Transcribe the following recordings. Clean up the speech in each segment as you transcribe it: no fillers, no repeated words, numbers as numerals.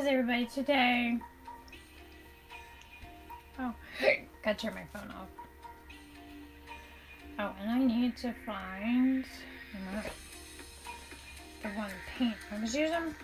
How's everybody today? Oh, gotta turn my phone off. Oh, and I need to find the one paint I was using.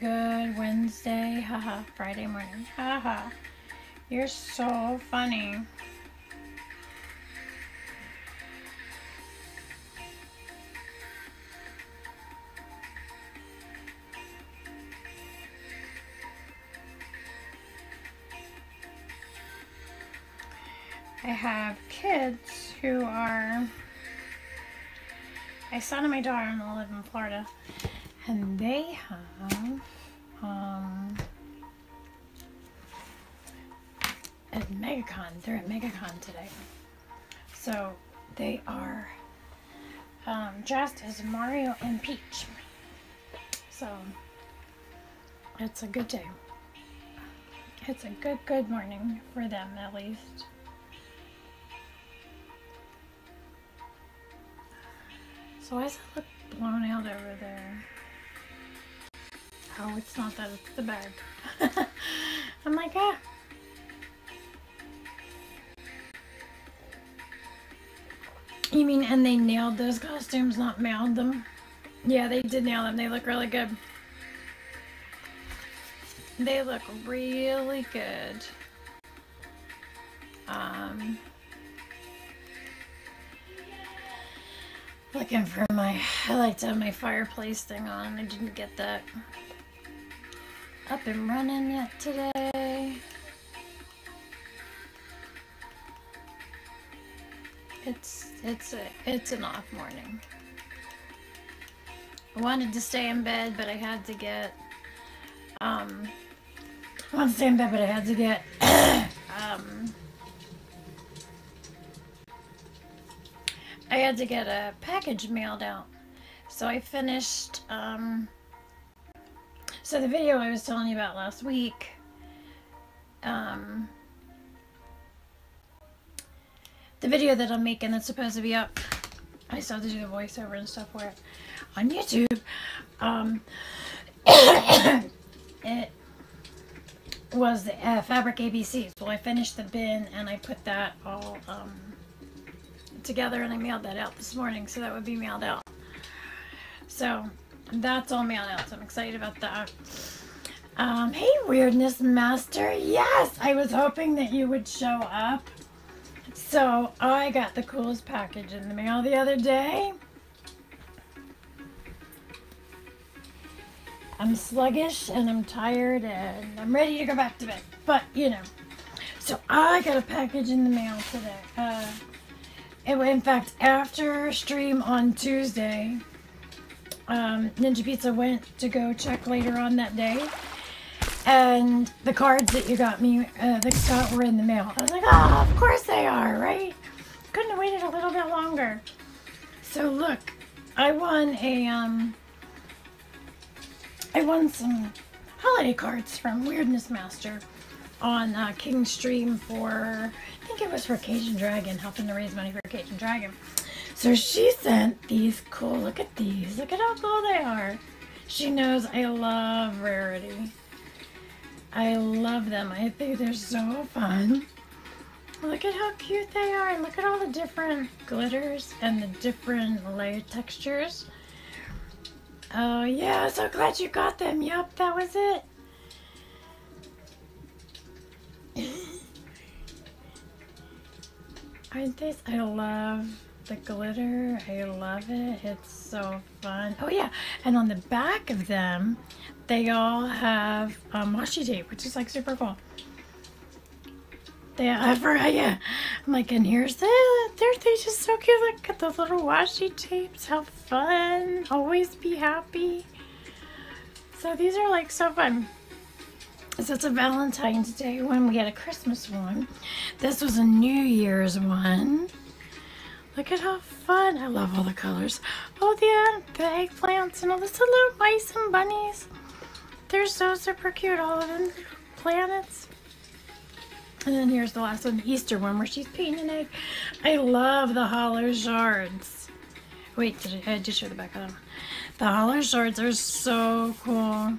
Good Wednesday, haha, Friday morning, haha. You're so funny. I have kids who are, my son and my daughter-in-law live in Florida, and they have at MegaCon. They're at MegaCon today. So they are dressed as Mario and Peach. So it's a good day. It's a good morning for them, at least. So why does it look blown out over there? Oh, it's not that, it's the bag. I'm like, ah. You mean, and they nailed those costumes, not mailed them? Yeah, they did nail them. They look really good. They look really good. Looking for I like to have my fireplace thing on. I didn't get that up and running yet today. It's an off morning. I wanted to stay in bed, but I had to get I wanted to stay in bed, but I had to get I had to get a package mailed out. So I finished so the video I was telling you about last week, the video that I'm making that's supposed to be up, I still have to do the voiceover and stuff for it on YouTube. It was the fabric ABCs. Well, I finished the bin and I put that all together and I mailed that out this morning, so that would be mailed out. So that's all mailed out, so I'm excited about that. Hey, Weirdness Master. Yes, I was hoping that you would show up. So I got the coolest package in the mail the other day. I'm sluggish and I'm tired and I'm ready to go back to bed, but you know. So I got a package in the mail today. In fact, after stream on Tuesday, Ninja Pizza went to go check later on that day, and the cards that you got me, that Scott, were in the mail. I was like, oh, of course they are, right? Couldn't have waited a little bit longer. So look, I won some holiday cards from Weirdness Master on King's stream for, I think it was for Cajun Dragon, helping to raise money for Cajun Dragon. So she sent these cool, look at these, look at how cool they are. She knows I love Rarity. I love them. I think they're so fun. Look at how cute they are, and look at all the different glitters and the different layer textures. Oh yeah, so glad you got them. Yup, that was it. Aren't they? I love the glitter. I love it. It's so fun. Oh yeah, and on the back of them, they all have washi tape, which is like super cool. I forgot, yeah. I'm like, and here's they're just so cute. Look at those little washi tapes. How fun. Always be happy. So these are like so fun. So it's a Valentine's Day one. We had a Christmas one. This was a New Year's one. Look at how fun. I love all the colors. Oh, the eggplants and all the little mice and bunnies. They're so super cute, all of them. Planets. And then here's the last one, the Easter one, where she's painting an egg. I love the hollow shards. Wait, I did show the back of them. The hollow shards are so cool.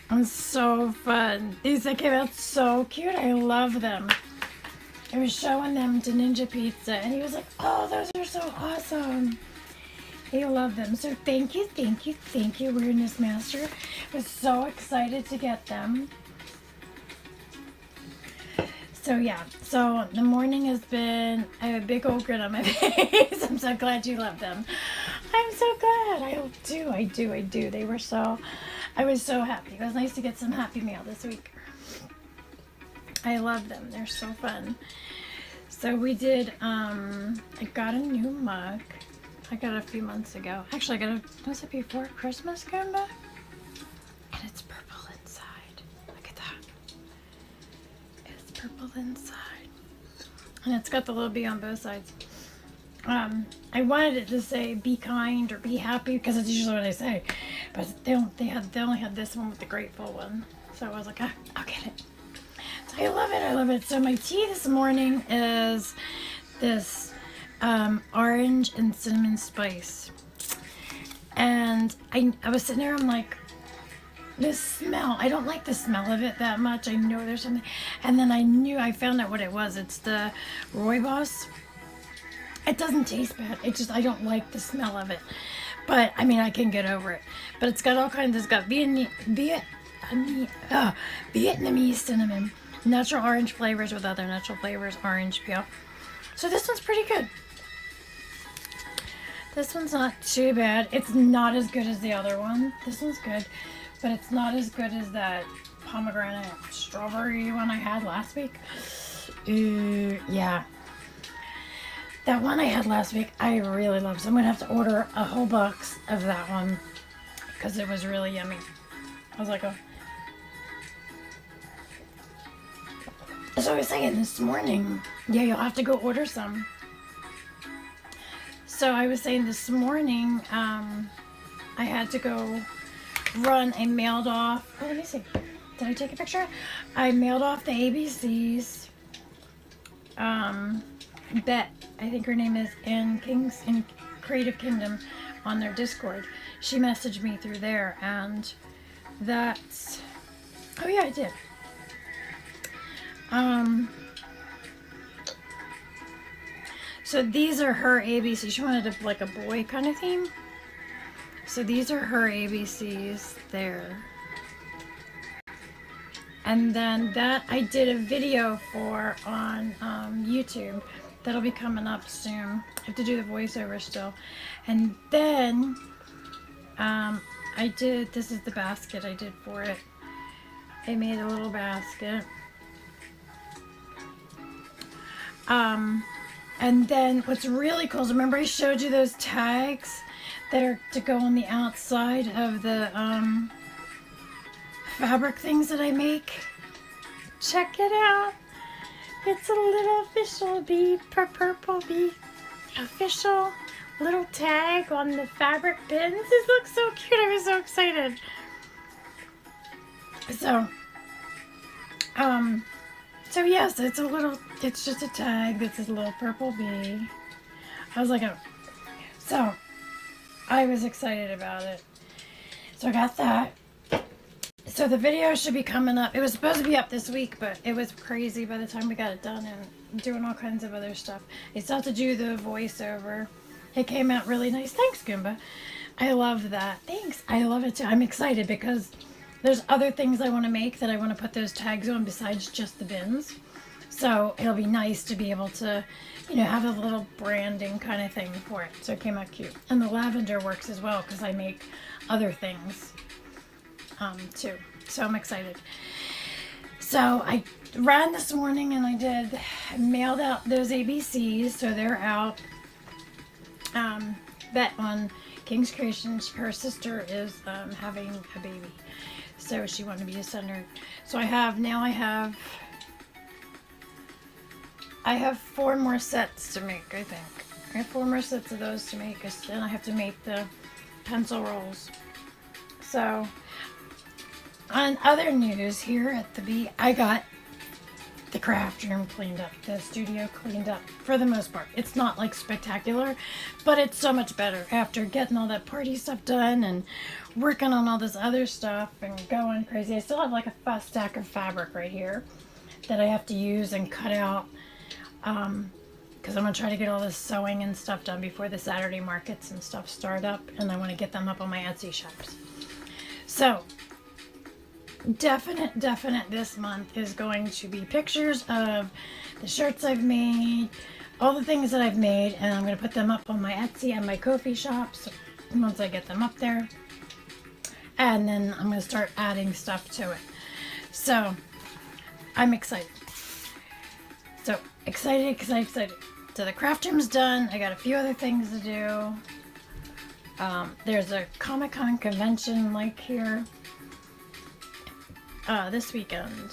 And so fun. These that came out so cute. I love them. I was showing them to Ninja Pizza, and he was like, oh, those are so awesome. He loved them. So thank you, Weirdness Master. I was so excited to get them. So yeah, so the morning has been, I have a big old grin on my face. I'm so glad you love them. I'm so glad. I do. They were so, I was so happy. It was nice to get some Happy Mail this week. I love them. They're so fun. So we did, I got a new mug. I got it a few months ago. Actually, I got it, was it before Christmas, Goomba? And it's purple inside. Look at that. It's purple inside. And it's got the little bee on both sides. I wanted it to say be kind or be happy, because it's usually what I say. But they only had this one with the grateful one. So I was like, ah, I'll get it. I love it. So my tea this morning is this orange and cinnamon spice. And I was sitting there, I'm like, this smell, I don't like the smell of it that much. I know there's something. And then I found out what it was. It's the Rooibos. It doesn't taste bad. I don't like the smell of it. But, I mean, I can get over it. But it's got all kinds, it's got Vietnamese cinnamon. Natural orange flavors with other natural flavors, orange peel. So this one's pretty good. This one's not too bad. It's not as good as the other one. This one's good, but it's not as good as that pomegranate strawberry one I had last week. Yeah. That one I had last week, I really love. So I'm going to have to order a whole box of that one because it was really yummy. I was like, oh. So I was saying this morning, yeah, you'll have to go order some. So I was saying this morning, I had to go run. I mailed off, oh, let me see. Did I take a picture? I mailed off the ABCs. Bet, I think her name is in Creative Kingdom on their Discord. She messaged me through there, and that's, oh yeah, I did. So these are her ABCs. She wanted like a boy kind of theme. So these are her ABCs there. And then that I did a video for on YouTube. That'll be coming up soon. I have to do the voiceover still. And then I did, this is the basket I did for it. I made a little basket. And then what's really cool is, remember I showed you those tags that are to go on the outside of the fabric things that I make? Check it out. It's a little official bee, purple bee, official little tag on the fabric pins. This looks so cute. I was so excited. So yes, it's a little, it's just a tag that's a little purple bee. I was like, oh. So I was excited about it. So I got that. So the video should be coming up. It was supposed to be up this week, but it was crazy by the time we got it done and doing all kinds of other stuff. I still have to do the voiceover. It came out really nice. Thanks, Goomba. I love that. Thanks. I love it too. I'm excited because there's other things I want to make that I want to put those tags on besides just the bins. So it'll be nice to be able to, you know, have a little branding kind of thing for it. So it came out cute. And the lavender works as well because I make other things too. So I'm excited. So I ran this morning and I mailed out those ABCs. So they're out. Bet on King's Creations, her sister is having a baby. So she wanted me to send her. So I have 4 more sets to make, I think. I have 4 more sets of those to make, and I have to make the pencil rolls. So, on other news here at the B, I got the craft room cleaned up, the studio cleaned up for the most part. It's not like spectacular, but it's so much better after getting all that party stuff done and working on all this other stuff and going crazy. I still have like a stack of fabric right here that I have to use and cut out because I'm going to try to get all this sewing and stuff done before the Saturday markets and stuff start up, and I want to get them up on my Etsy shops. So definite this month is going to be pictures of the shirts I've made, all the things that I've made, and I'm going to put them up on my Etsy and my Ko-fi shops once I get them up there, and then I'm going to start adding stuff to it. So I'm excited. So excited. So the craft room's done. I got a few other things to do. There's a Comic-Con convention like here this weekend.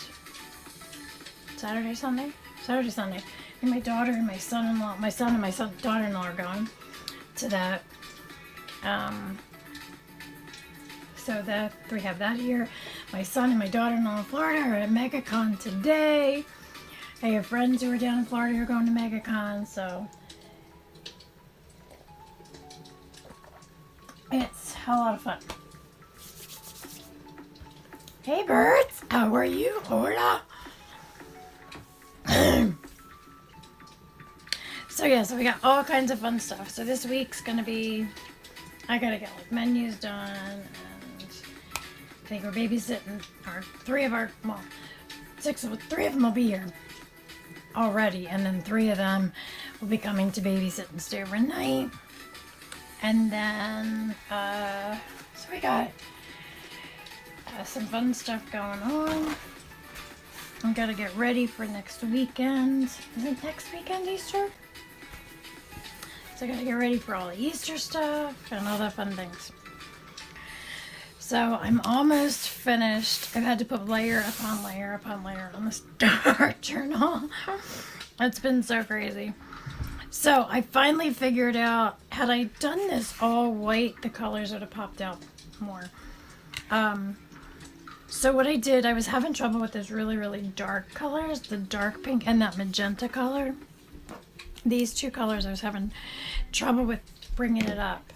Saturday, Sunday? Saturday, Sunday. And my daughter and my son-in-law, my son and my daughter-in-law are going to that. So that we have that here. My son and my daughter-in-law in Florida are at MegaCon today. I have friends who are down in Florida who are going to MegaCon, so it's a lot of fun. Hey birds, how are you? Hola. So we got all kinds of fun stuff. So this week's gonna be, I gotta get like menus done, and I think we're babysitting three of them will be here already, and then 3 of them will be coming to babysit and stay overnight. And then so we got some fun stuff going on. I gotta get ready for next weekend. Isn't next weekend Easter? So I gotta get ready for all the Easter stuff and all the fun things. So I'm almost finished. I've had to put layer upon layer upon layer on this dark journal. It's been so crazy. So I finally figured out, had I done this all white, the colors would have popped out more. So what I did, I was having trouble with those really dark colors, the dark pink and that magenta color. These 2 colors I was having trouble with bringing it up.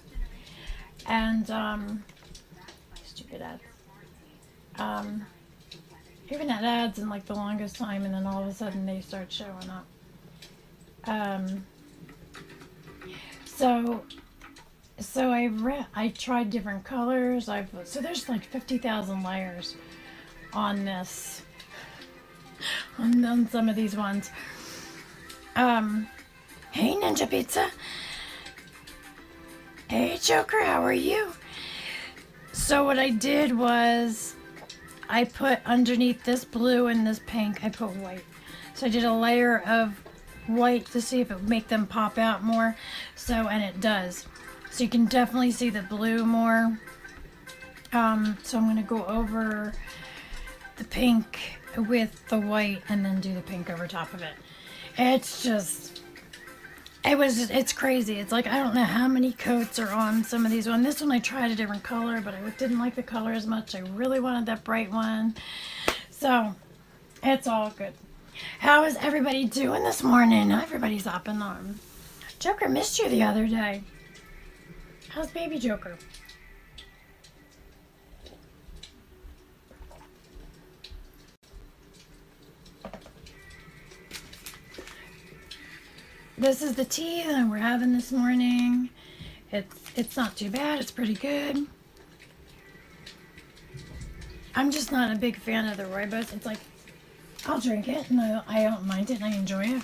And, stupid ads. Even had ads in like the longest time, and then all of a sudden they start showing up. So I tried different colors. So there's like 50,000 layers on this, on some of these ones. Hey Ninja Pizza. Hey Joker, how are you? So what I did was I put underneath this blue and this pink, I put white. So I did a layer of white to see if it would make them pop out more. So, and it does. So you can definitely see the blue more. So I'm going to go over the pink with the white and then do the pink over top of it. It's just, it's crazy. It's like, I don't know how many coats are on some of these ones. This one I tried a different color, but I didn't like the color as much. I really wanted that bright one. So it's all good. How is everybody doing this morning? Everybody's up and on. Joker missed you the other day. How's baby Joker? This is the tea that we're having this morning. It's not too bad. It's pretty good. I'm just not a big fan of the rooibos. It's like, I'll drink it and I don't mind it and I enjoy it,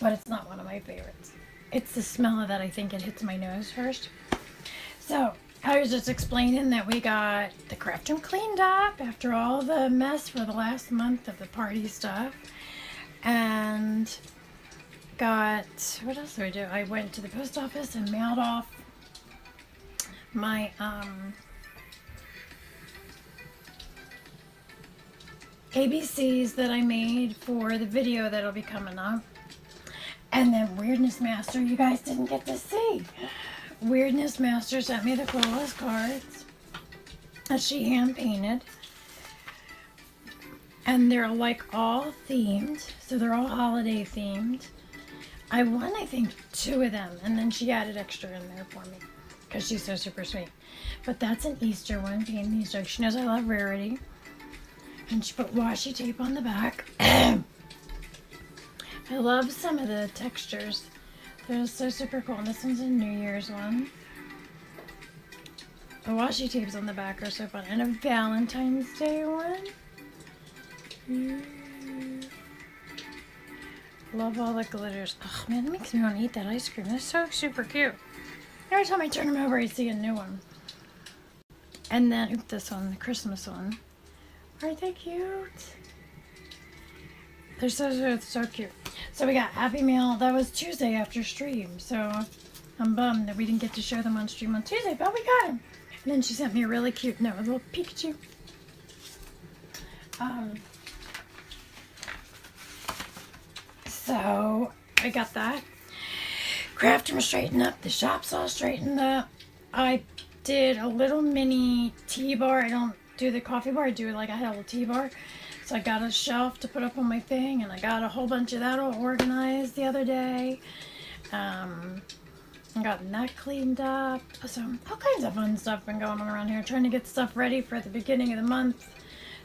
but it's not one of my favorites. It's the smell of that. I think it hits my nose first. So I was just explaining that we got the craft room cleaned up after all the mess for the last month of the party stuff, and got, what else did I do? I went to the post office and mailed off my ABCs that I made for the video that'll be coming up. And then Weirdness Master, you guys didn't get to see. Weirdness Master sent me the coolest cards that she hand painted. And they're like all themed. So they're all holiday themed. I won, I think, 2 of them. And then she added extra in there for me. Because she's so super sweet. But that's an Easter one, painted Easter. She knows I love Rarity. And she put washi tape on the back. I love some of the textures. They're so super cool. And this one's a New Year's one. The washi tapes on the back are so fun. And a Valentine's Day one. Love all the glitters. Oh man, it makes me want to eat that ice cream. That's so super cute. Every time I turn them over, I see a new one. And then, oops, this one, the Christmas one. Aren't they cute? They're so cute. So we got Happy Meal. That was Tuesday after stream. So I'm bummed that we didn't get to show them on stream on Tuesday, but we got them. And then she sent me a really cute note with a little Pikachu. So I got that. Craft room straightened up. The shop's all straightened up. I did a little mini tea bar. I don't do the coffee bar. I do like I had a little tea bar. So I got a shelf to put up on my thing, and I got a whole bunch of that all organized the other day. I got that cleaned up. So all kinds of fun stuff been going on around here. Trying to get stuff ready for the beginning of the month.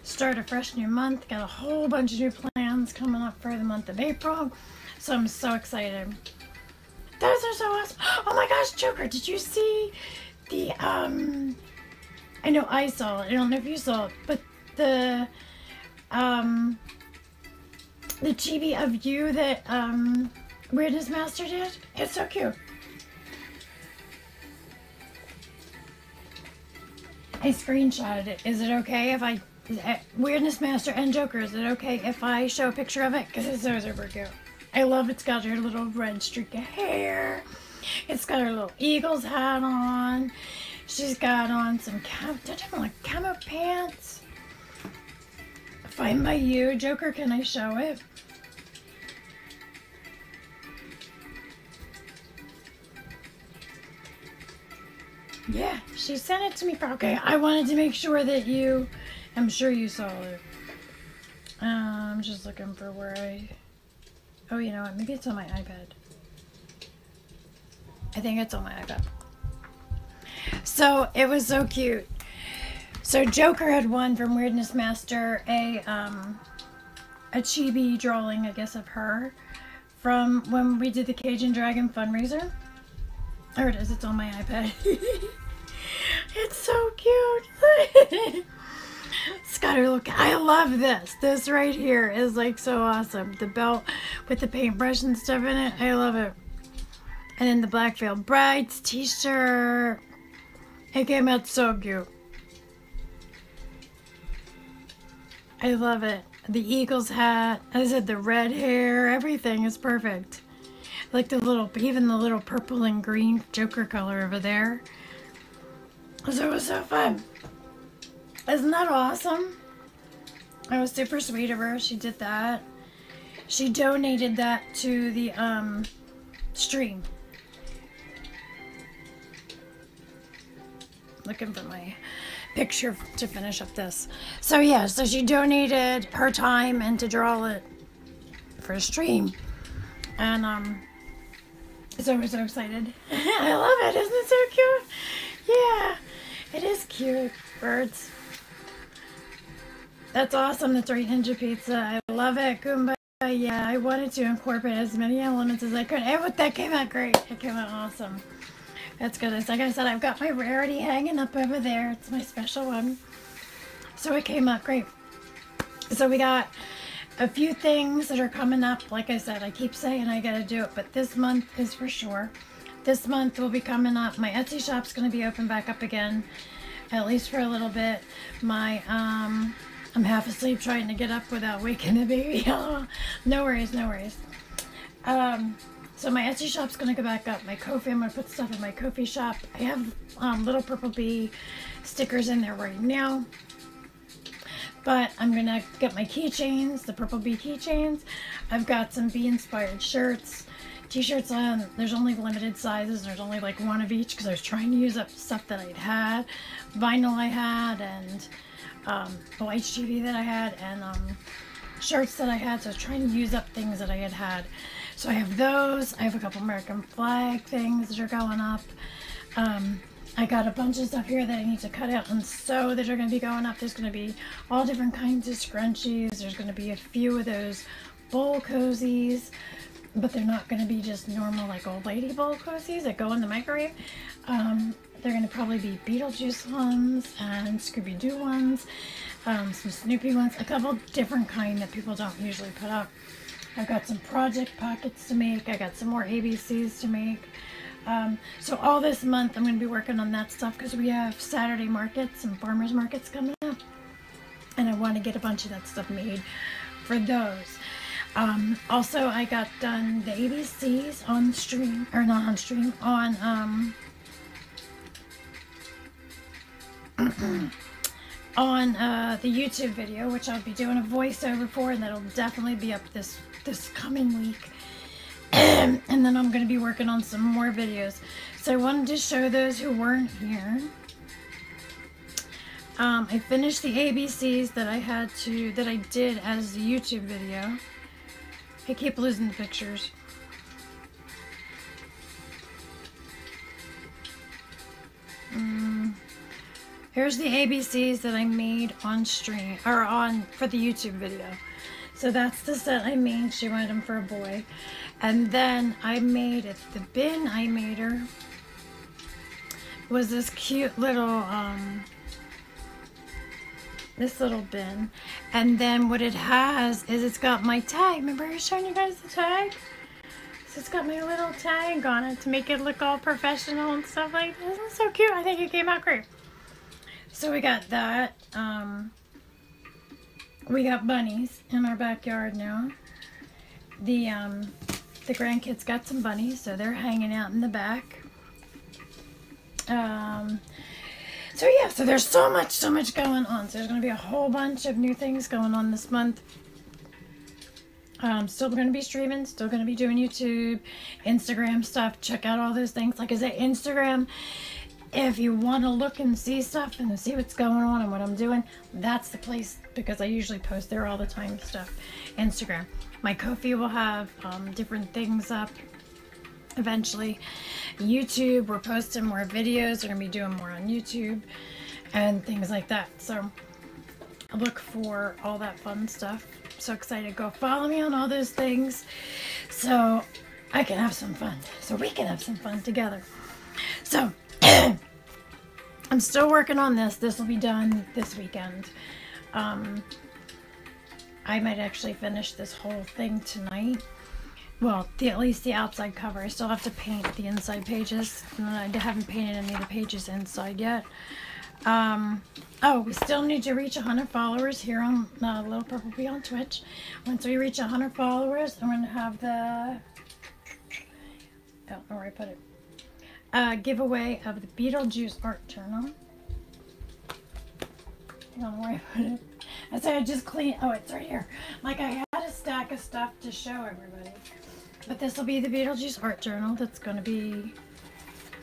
Start a fresh new month. Got a whole bunch of new plans coming up for the month of April. So I'm so excited. Those are so awesome. Oh my gosh, Joker, did you see the, I know I saw it. I don't know if you saw it, but the chibi of you that, Weirdness Master did? It's so cute. I screenshotted it. Is it okay if I, Weirdness Master and Joker, is it okay if I show a picture of it? Because it's so super cute. I love it's got her little red streak of hair. It's got her little Eagles hat on. She's got on some camo pants. Fine by you. Joker, can I show it? Yeah, she sent it to me for, okay, I wanted to make sure that you, I'm sure you saw it. I'm just looking for where oh, you know what, maybe it's on my iPad. I think it's on my iPad. So, it was so cute. So, Joker had won from Weirdness Master a chibi drawing, I guess, of her from when we did the Cajun Dragon fundraiser. There it is, it's on my iPad. It's so cute. It's got her look. I love this. This right here is like so awesome. The belt with the paintbrush and stuff in it. I love it. And then the Black Veil Brides t-shirt. It came out so cute. I love it. The Eagles hat. As I said, the red hair. Everything is perfect. Like the little, even the little purple and green Joker color over there. So it was so fun. Isn't that awesome? It was super sweet of her. She did that. She donated that to the stream. Looking for my picture to finish up this. So yeah, so she donated her time and to draw it for a stream. And so we're so excited. I love it. Isn't it so cute? Yeah, it is cute. Birds. That's awesome. That's right, Ninja Pizza. I love it. Goomba. Yeah, I wanted to incorporate as many elements as I could. That came out great. It came out awesome. That's good. Like I said, I've got my Rarity hanging up over there. It's my special one. So it came out great. So we got a few things that are coming up. Like I said, I keep saying I gotta do it, but this month is for sure. This month will be coming up. My Etsy shop's gonna be open back up again, at least for a little bit. My I'm half asleep trying to get up without waking the baby. No worries, no worries. So my Etsy shop's gonna go back up. My Ko-fi, I'm gonna put stuff in my Ko-fi shop. I have little purple bee stickers in there right now. But I'm gonna get my keychains, the purple bee keychains. I've got some bee inspired shirts. T-shirts on, there's only limited sizes. There's only like one of each because I was trying to use up stuff that I'd had, vinyl I had, and HGV that I had, and shirts that I had. So I was trying to use up things that I had. So I have those. I have a couple American flag things that are going up. I got a bunch of stuff here that I need to cut out and sew that are going to be going up. There's going to be all different kinds of scrunchies. There's going to be a few of those bowl cozies, but they're not going to be just normal like old lady bowl cozies that go in the microwave. They're going to probably be Beetlejuice ones and Scooby-Doo ones, some Snoopy ones, a couple different kind that people don't usually put up. I've got some project pockets to make. I got some more ABCs to make. So all this month I'm going to be working on that stuff because we have Saturday markets and farmers markets coming up, and I want to get a bunch of that stuff made for those. Also, I got done the ABCs on stream, or not on stream, on on the YouTube video, which I'll be doing a voiceover for, and that'll definitely be up this coming week. And then I'm going to be working on some more videos. So I wanted to show those who weren't here. I finished the ABCs that I did as a YouTube video. I keep losing the pictures. Here's the ABCs that I made on stream, or for the YouTube video. So that's the set I made. She wanted them for a boy. And then I made it, the bin I made her was this cute little, this little bin. And then what it has is it's got my tag. Remember I was showing you guys the tag? So it's got my little tag on it to make it look all professional and stuff like that. Isn't it so cute? I think it came out great. So we got that. We got bunnies in our backyard now. The grandkids got some bunnies, so they're hanging out in the back. So yeah, so there's so much going on. So there's going to be a whole bunch of new things going on this month. Still going to be streaming, still going to be doing YouTube, Instagram stuff. Check out all those things. Like I said, Instagram, if you want to look and see stuff and see what's going on and what I'm doing, that's the place, because I usually post there all the time stuff. Instagram. My Ko-fi will have different things up eventually. YouTube, we're posting more videos. We're going to be doing more on YouTube and things like that. So look for all that fun stuff. So excited. Go follow me on all those things so I can have some fun. So we can have some fun together. So I'm still working on this. This will be done this weekend. I might actually finish this whole thing tonight. Well, at least the outside cover. I still have to paint the inside pages. And I haven't painted any of the pages inside yet. Oh, we still need to reach 100 followers here on Little Purple Bee on Twitch. Once we reach 100 followers, I'm going to have the... I don't know where I put it. Giveaway of the Beetlejuice art journal. I don't know where I put it. I said I just cleaned. Oh, it's right here. Like I had a stack of stuff to show everybody. But this will be the Beetlejuice art journal that's going to be,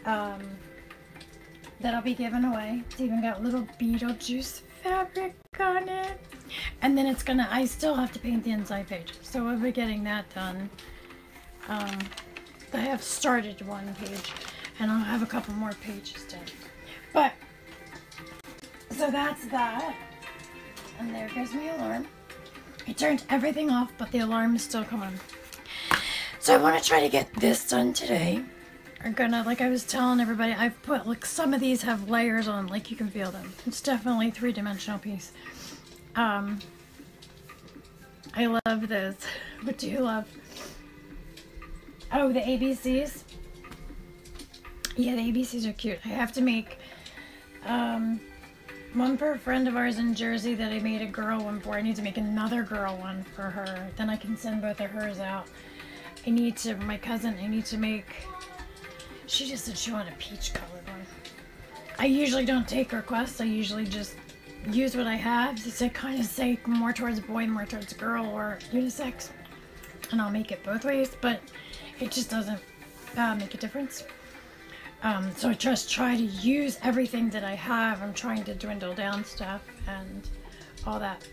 that'll be given away. It's even got little Beetlejuice fabric on it. And then it's going to, I still have to paint the inside pages. So we'll be getting that done. I have started one page. And I'll have a couple more pages done. But, so that's that. And there goes my alarm. I turned everything off, but the alarm is still coming. So I want to try to get this done today. We're gonna, like I was telling everybody, I've put, like, some of these have layers on, like you can feel them. It's definitely a three-dimensional piece. I love this. What do you love? Oh, the ABCs. Yeah, the ABCs are cute. I have to make one for a friend of ours in Jersey that I made a girl one for. I need to make another girl one for her. Then I can send both of hers out. I need to, my cousin, I need to make, she just said she wanted a peach colored one. I usually don't take requests. I usually just use what I have to kind of say more towards boy, more towards girl, or unisex. and I'll make it both ways, but it just doesn't make a difference. So I just try to use everything that I have. I'm trying to dwindle down stuff and all that.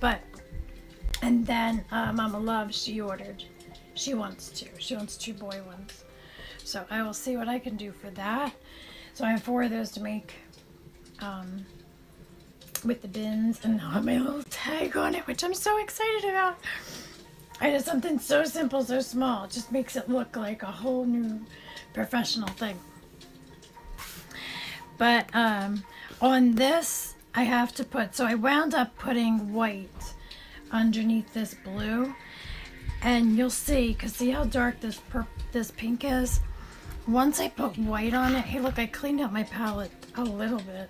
And then Mama Love, she wants 2 boy ones. So I will see what I can do for that. So I have 4 of those to make with the bins, and I'll have my little tag on it, which I'm so excited about. I did something so simple, so small. It just makes it look like a whole new professional thing. But on this, I have to put, so I wound up putting white underneath this blue. And you'll see, because see how dark this pink is? Once I put white on it, hey look, I cleaned up my palette a little bit.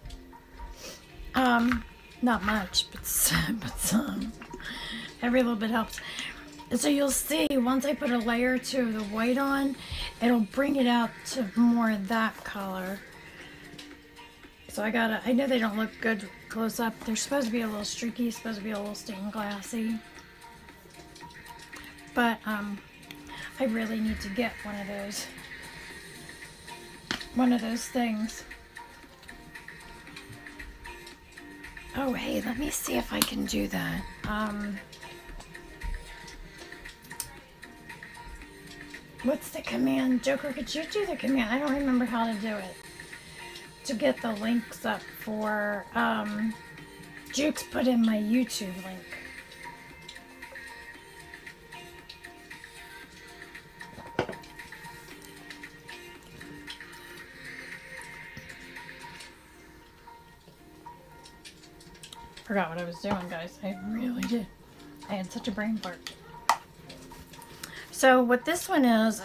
Not much, but some. Every little bit helps. So you'll see, once I put a layer or 2 of the white on, it'll bring it out to more of that color. So I know they don't look good close up. They're supposed to be a little streaky, supposed to be a little stained glassy. But, I really need to get one of those things. Oh, hey, let me see if I can do that. What's the command? Joker, could you do the command? I don't remember how to do it. To get the links up for, Jukes put in my YouTube link. Forgot what I was doing, guys. I really did. I had such a brain fart. So what this one is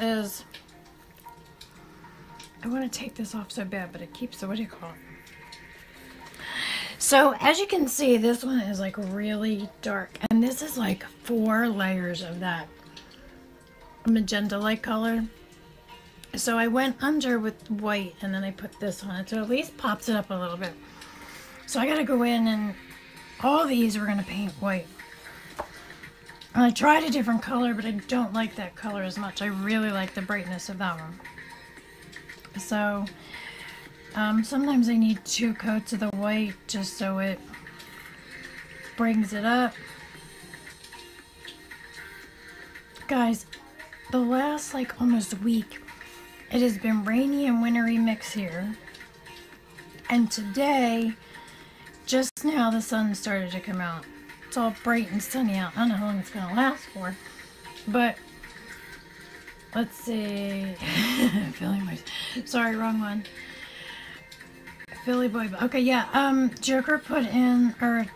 I want to take this off so bad, but it keeps the, what do you call it? So as you can see, this one is like really dark, and this is like 4 layers of that magenta-like color. So I went under with white, and then I put this on it, so at least pops it up a little bit. So I gotta go in, and all these we're gonna paint white. And I tried a different color, but I don't like that color as much. I really like the brightness of that one. So sometimes I need 2 coats of the white just so it brings it up. Guys, the last like almost week, it has been rainy and wintry mix here. And today, just now the sun started to come out. It's all bright and sunny out. I don't know how long it's going to last for. But, let's see. Philly boys. Sorry, wrong one. Philly boy. Okay, yeah. Joker put in, or...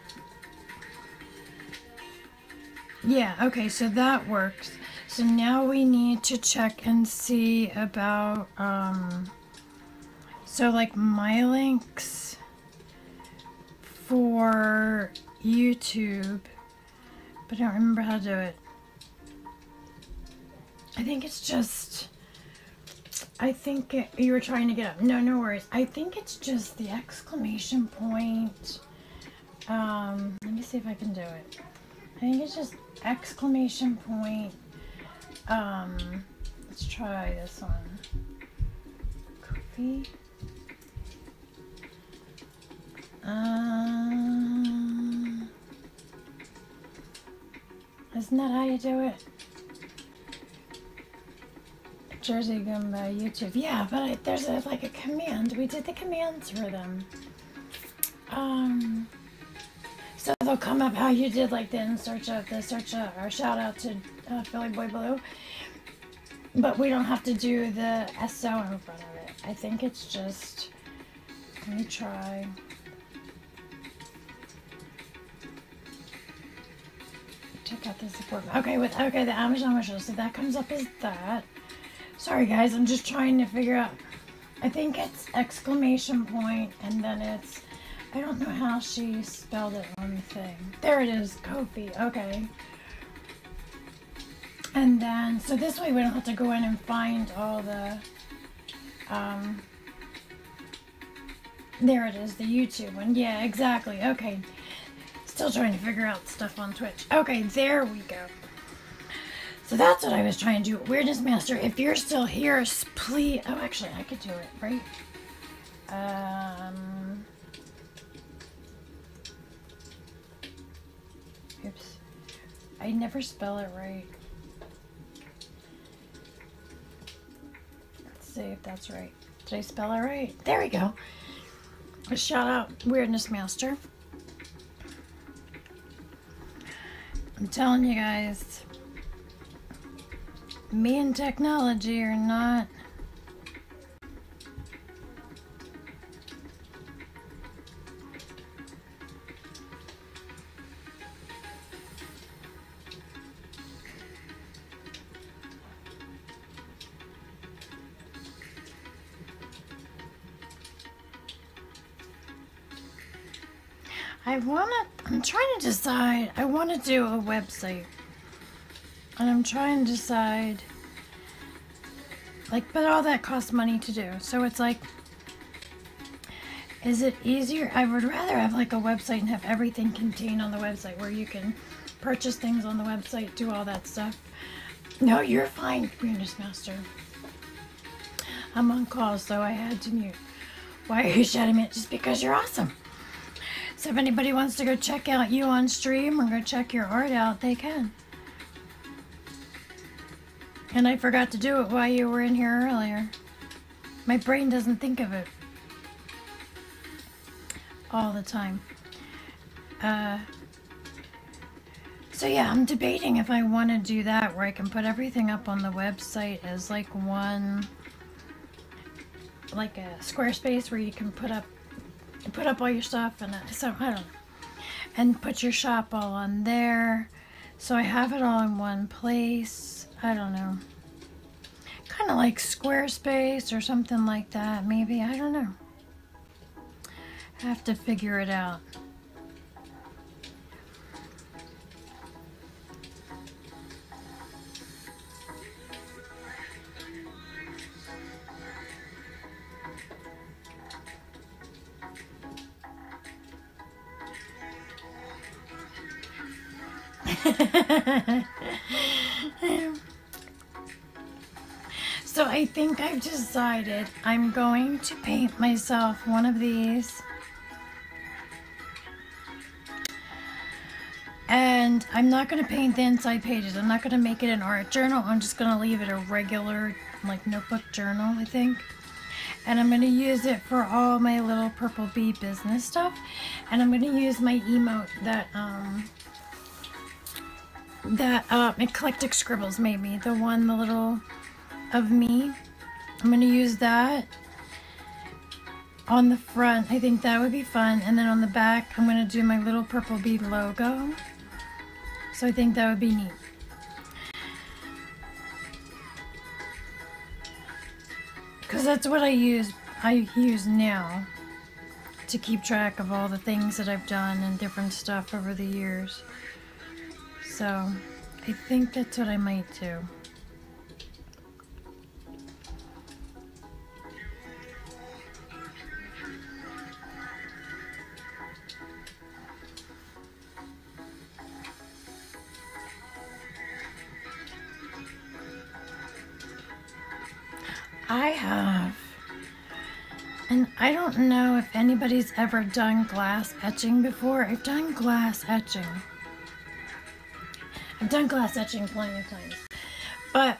Yeah, okay, so that works. So now we need to check and see about, so like my links for YouTube, but I don't remember how to do it. I think it's just, you were trying to get up. No worries. I think it's just the exclamation point. Let me see if I can do it. I think it's just exclamation point. Let's try this one. Copy. Isn't that how you do it? Jersey Gum by YouTube. Yeah, but there's like a command. We did the commands for them. So they'll come up how you did like the search or shout out to Philly Boy Blue. But we don't have to do the SO in front of it. I think it's just, let me try. Check out the support. Okay, the Amazon wish list. So that comes up as that. Sorry guys, I'm just trying to figure out. I think it's exclamation point, and then it's, I don't know how she spelled it on the thing. There it is, Kofi. Okay. And then, so this way we don't have to go in and find all the, there it is, the YouTube one. Yeah, exactly. Okay. Still trying to figure out stuff on Twitch. Okay, there we go. So that's what I was trying to do. Weirdness Master, if you're still here, please. Oh, actually, I could do it, right? Oops. I never spell it right. Let's see if that's right. Did I spell it right? There we go. A shout out, Weirdness Master. I'm telling you guys, me and technology are not. I'm trying to decide, I want to do a website, and I'm trying to decide, like, but all that costs money to do, so it's like, is it easier? I would rather have like a website and have everything contained on the website where you can purchase things on the website, do all that stuff. No, you're fine, Weirdness Master. I'm on call, so I had to mute. Why are you shouting me? Just because you're awesome. So if anybody wants to go check out you on stream or go check your art out, they can. And I forgot to do it while you were in here earlier. My brain doesn't think of it all the time. So yeah, I'm debating if I want to do that where I can put everything up on the website as like one, like a Squarespace where you can put up all your stuff, and so I don't know, and put your shop all on there, so I have it all in one place. I don't know, kind of like Squarespace or something like that, maybe. I don't know, I have to figure it out. So I think I've decided I'm going to paint myself one of these, and I'm not going to paint the inside pages. I'm not going to make it an art journal. I'm just going to leave it a regular like notebook journal, I think. And I'm going to use it for all my little Purple Bee business stuff. And I'm going to use my emote that Eclectic Scribbles made me. The little of me. I'm going to use that on the front. I think that would be fun. And then on the back, I'm going to do my little Purple Bee logo. So I think that would be neat. Because that's what I use now to keep track of all the things that I've done and different stuff over the years. So I think that's what I might do. I have, and I don't know if anybody's ever done glass etching before. I've done glass etching. I've done glass etching plenty of times. But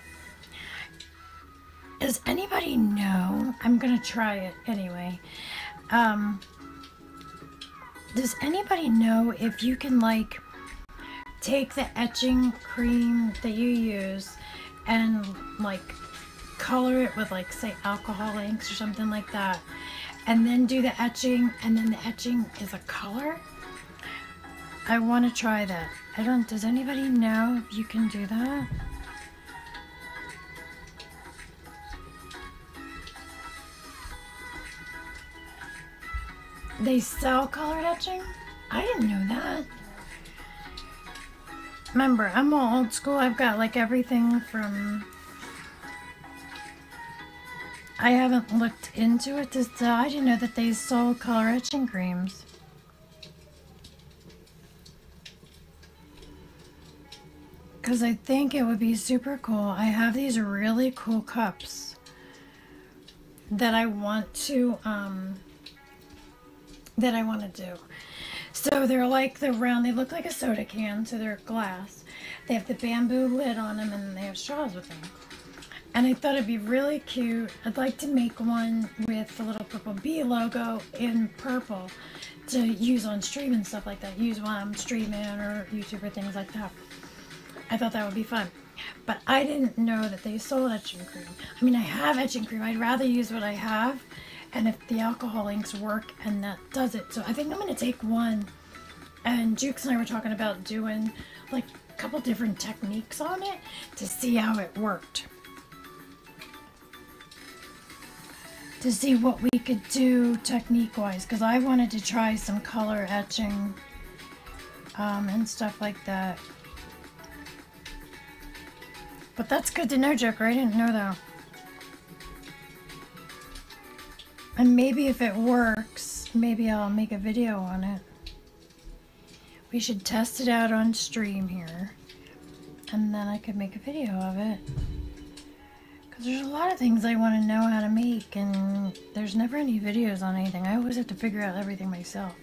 does anybody know? I'm going to try it anyway. Does anybody know if you can like take the etching cream that you use and like color it with like say alcohol inks or something like that, and then do the etching, and then the etching is a color? I want to try that. Does anybody know if you can do that? They sell colored etching? I didn't know that. Remember, I'm all old school. I've got like everything from... I haven't looked into it to tell. I didn't know that they sold color etching creams. because I think it would be super cool. I have these really cool cups that I want to do. So they're like the round, they look like a soda can, so they're glass. They have the bamboo lid on them and they have straws with them. And I thought it'd be really cute. I'd like to make one with the little purple bee logo in purple to use on stream and stuff like that. Use while I'm streaming or YouTube or things like that. I thought that would be fun. But I didn't know that they sold etching cream. I mean, I have etching cream. I'd rather use what I have. And if the alcohol inks work, and that does it. So I think I'm going to take one. And Jukes and I were talking about doing like a couple different techniques on it to see how it worked. To see what we could do technique-wise. Because I wanted to try some color etching and stuff like that. But that's good to know, Joker. I didn't know that. And maybe if it works, maybe I'll make a video on it. We should test it out on stream here. And then I could make a video of it. Because there's a lot of things I want to know how to make. And there's never any videos on anything. I always have to figure out everything myself.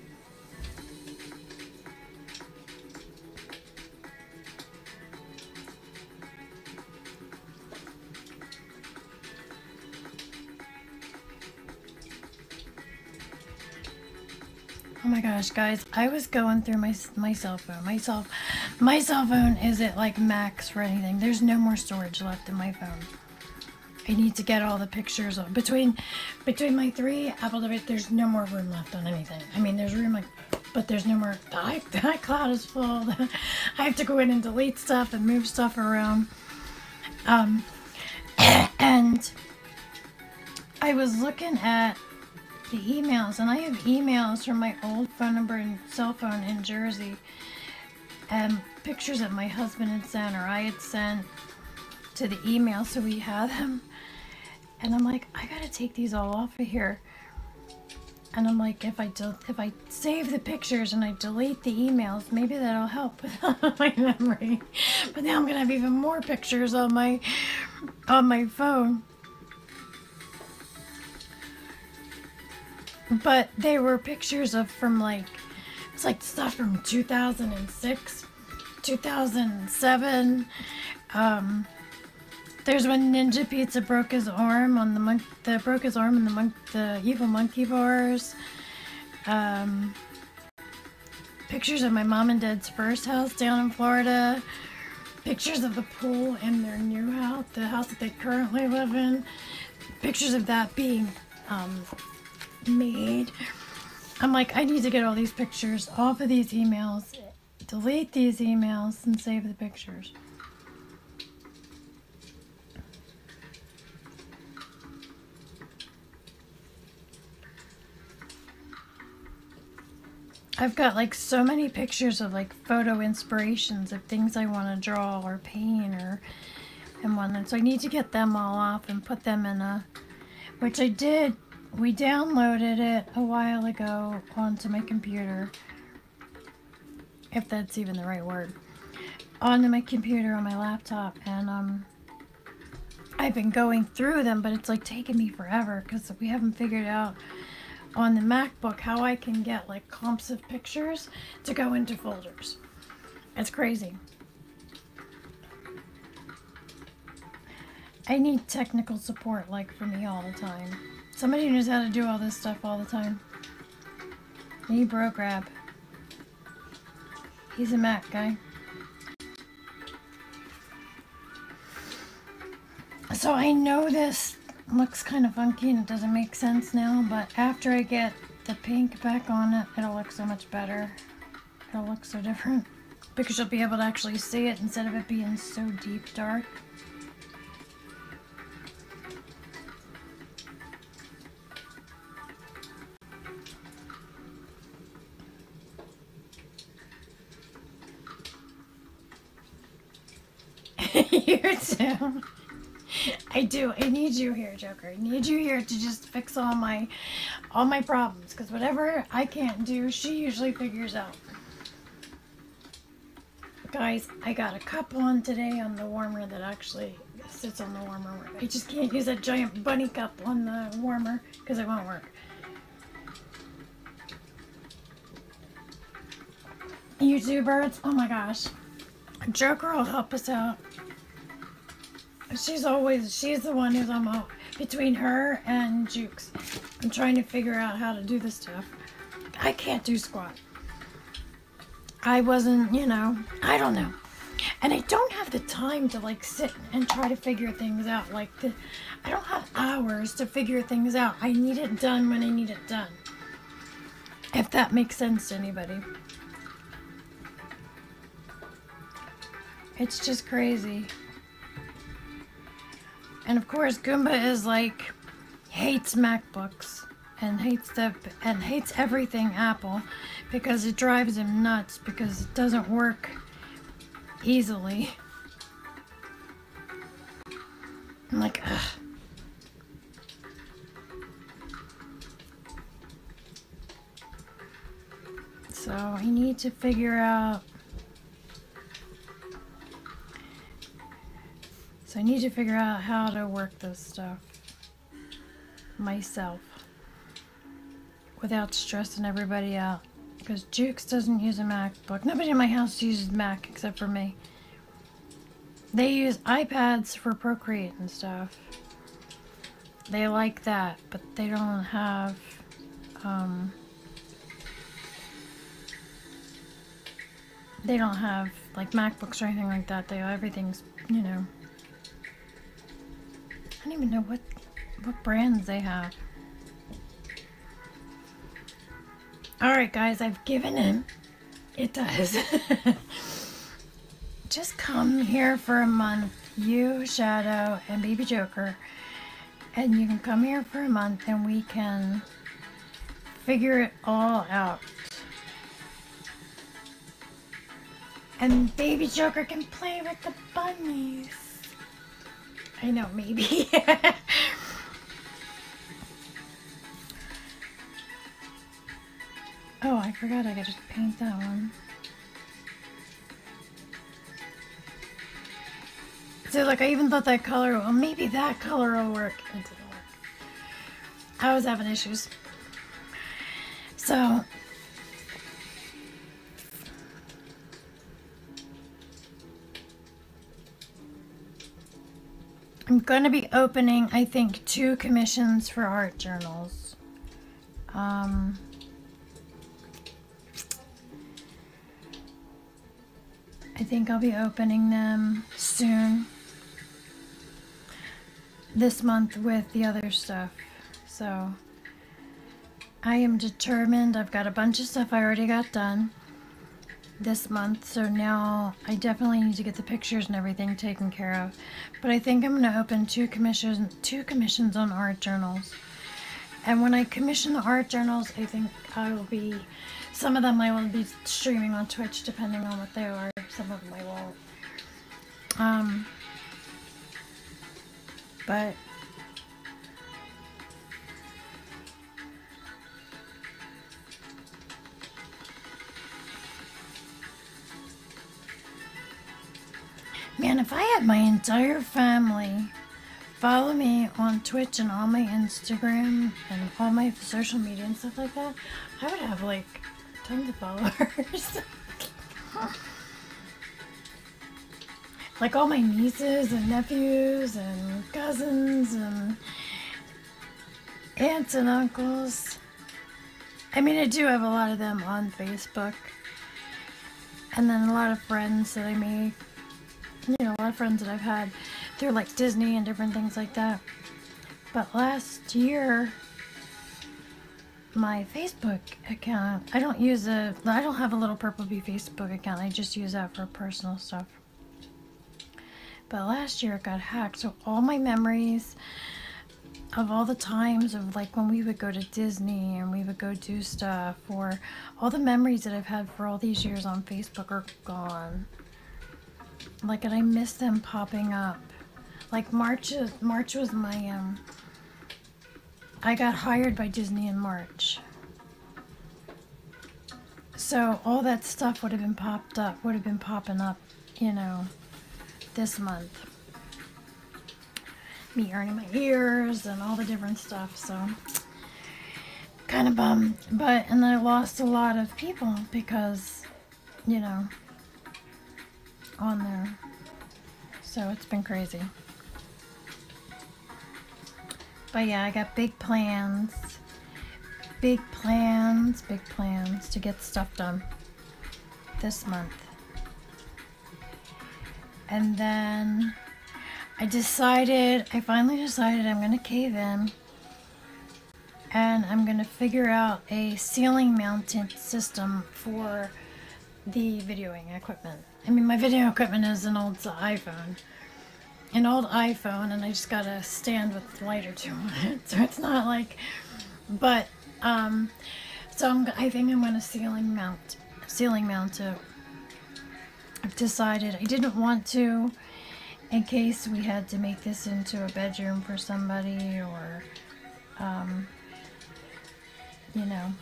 Oh my gosh, guys, I was going through my cell phone. My cell phone is at like max for anything. There's no more storage left in my phone. I need to get all the pictures of, between my 3 Apple devices. There's no more room left on anything. I mean, there's room, like, but there's no more. The iCloud is full. I have to go in and delete stuff and move stuff around. And I was looking at the emails, and I have emails from my old phone number and cell phone in Jersey, and pictures that my husband had sent or I had sent to the email, so we had them. And I'm like, I gotta take these all off of here. And I'm like, if I save the pictures and I delete the emails, maybe that'll help with my memory. But now I'm gonna have even more pictures on my phone. But they were pictures of from like, it's like stuff from 2006, 2007. There's when Ninja Pizza broke his arm on the evil monkey bars. Pictures of my mom and dad's first house down in Florida. Pictures of the pool in their new house, the house that they currently live in. Pictures of that being made. I'm like, I need to get all these pictures off of these emails, delete these emails, and save the pictures. I've got like so many pictures of like photo inspirations of things I want to draw or paint and whatnot. So I need to get them all off and put them in a, which I did. We downloaded it a while ago onto my computer, if that's even the right word, onto my computer on my laptop, and I've been going through them, but it's like taking me forever because we haven't figured out on the MacBook how I can get like clumps of pictures to go into folders. It's crazy. I need technical support like for me all the time. Somebody who knows how to do all this stuff all the time. I need Bro Grab. He's a Mac guy. So I know this looks kind of funky and it doesn't make sense now, but after I get the pink back on it, it'll look so much better. It'll look so different because you'll be able to actually see it instead of it being so deep dark. You too. I do. I need you here, Joker. I need you here to just fix all my problems. Because whatever I can't do, she usually figures out. Guys, I got a cup on today on the warmer that actually sits on the warmer. I just can't use that giant bunny cup on the warmer because it won't work. You two birds, oh my gosh. Joker will help us out. She's the one who's between her and Jukes. I'm trying to figure out how to do this stuff. I can't do squat. I wasn't, I don't know. And I don't have the time to like sit and try to figure things out. I don't have hours to figure things out. I need it done when I need it done. If that makes sense to anybody. It's just crazy. And of course, Goomba is like, hates MacBooks and hates everything Apple because it drives him nuts because it doesn't work easily. I'm like, ugh. So I need to figure out. So I need to figure out how to work this stuff myself without stressing everybody out. Because Jukes doesn't use a MacBook. Nobody in my house uses Mac except for me. They use iPads for Procreate and stuff. They like that, but they don't have like MacBooks or anything like that. Everything's, I don't even know what brands they have. Alright guys, I've given him. It does. Just come here for a month, you, Shadow, and Baby Joker. And you can come here for a month and we can figure it all out. And Baby Joker can play with the bunnies. I know, maybe. Oh, I forgot I gotta paint that one. So, like, I even thought that color, well, maybe that color will work. It didn't work. I was having issues. So, I'm going to be opening, I think, 2 commissions for art journals. I think I'll be opening them soon. This month with the other stuff. So, I am determined. I've got a bunch of stuff I already got done this month, so now I definitely need to get the pictures and everything taken care of. But I think I'm going to open 2 commissions on art journals. And when I commission the art journals, I think I will be, some of them I will be streaming on Twitch depending on what they are. Some of them I won't. But man, if I had my entire family follow me on Twitch and all my Instagram and all my social media and stuff like that, I would have like tons of followers. Like all my nieces and nephews and cousins and aunts and uncles. I mean, I do have a lot of them on Facebook. And then a lot of friends that I made. A lot of friends that I've had through like Disney and different things like that. But last year, my Facebook account, I don't have a little Purple Bee Facebook account. I just use that for personal stuff. But last year it got hacked, so all my memories of all the times of like when we would go to Disney and we would go do stuff, or all the memories that I've had for all these years on Facebook are gone. Like, and I miss them popping up. Like March was my I got hired by Disney in March. So all that stuff would have been popping up, you know, this month. Me earning my ears and all the different stuff, so kind of bummed. And I lost a lot of people because, you know, on there. So it's been crazy. But yeah, I got big plans to get stuff done this month. And then I finally decided I'm going to cave in and I'm going to figure out a ceiling mounted system for the videoing equipment. I mean, my video equipment is an old iPhone, and I just got a stand with a light or two on it, so it's not like, but, so I think I'm going to ceiling mount it. I've decided I didn't want to, in case we had to make this into a bedroom for somebody, or, you know,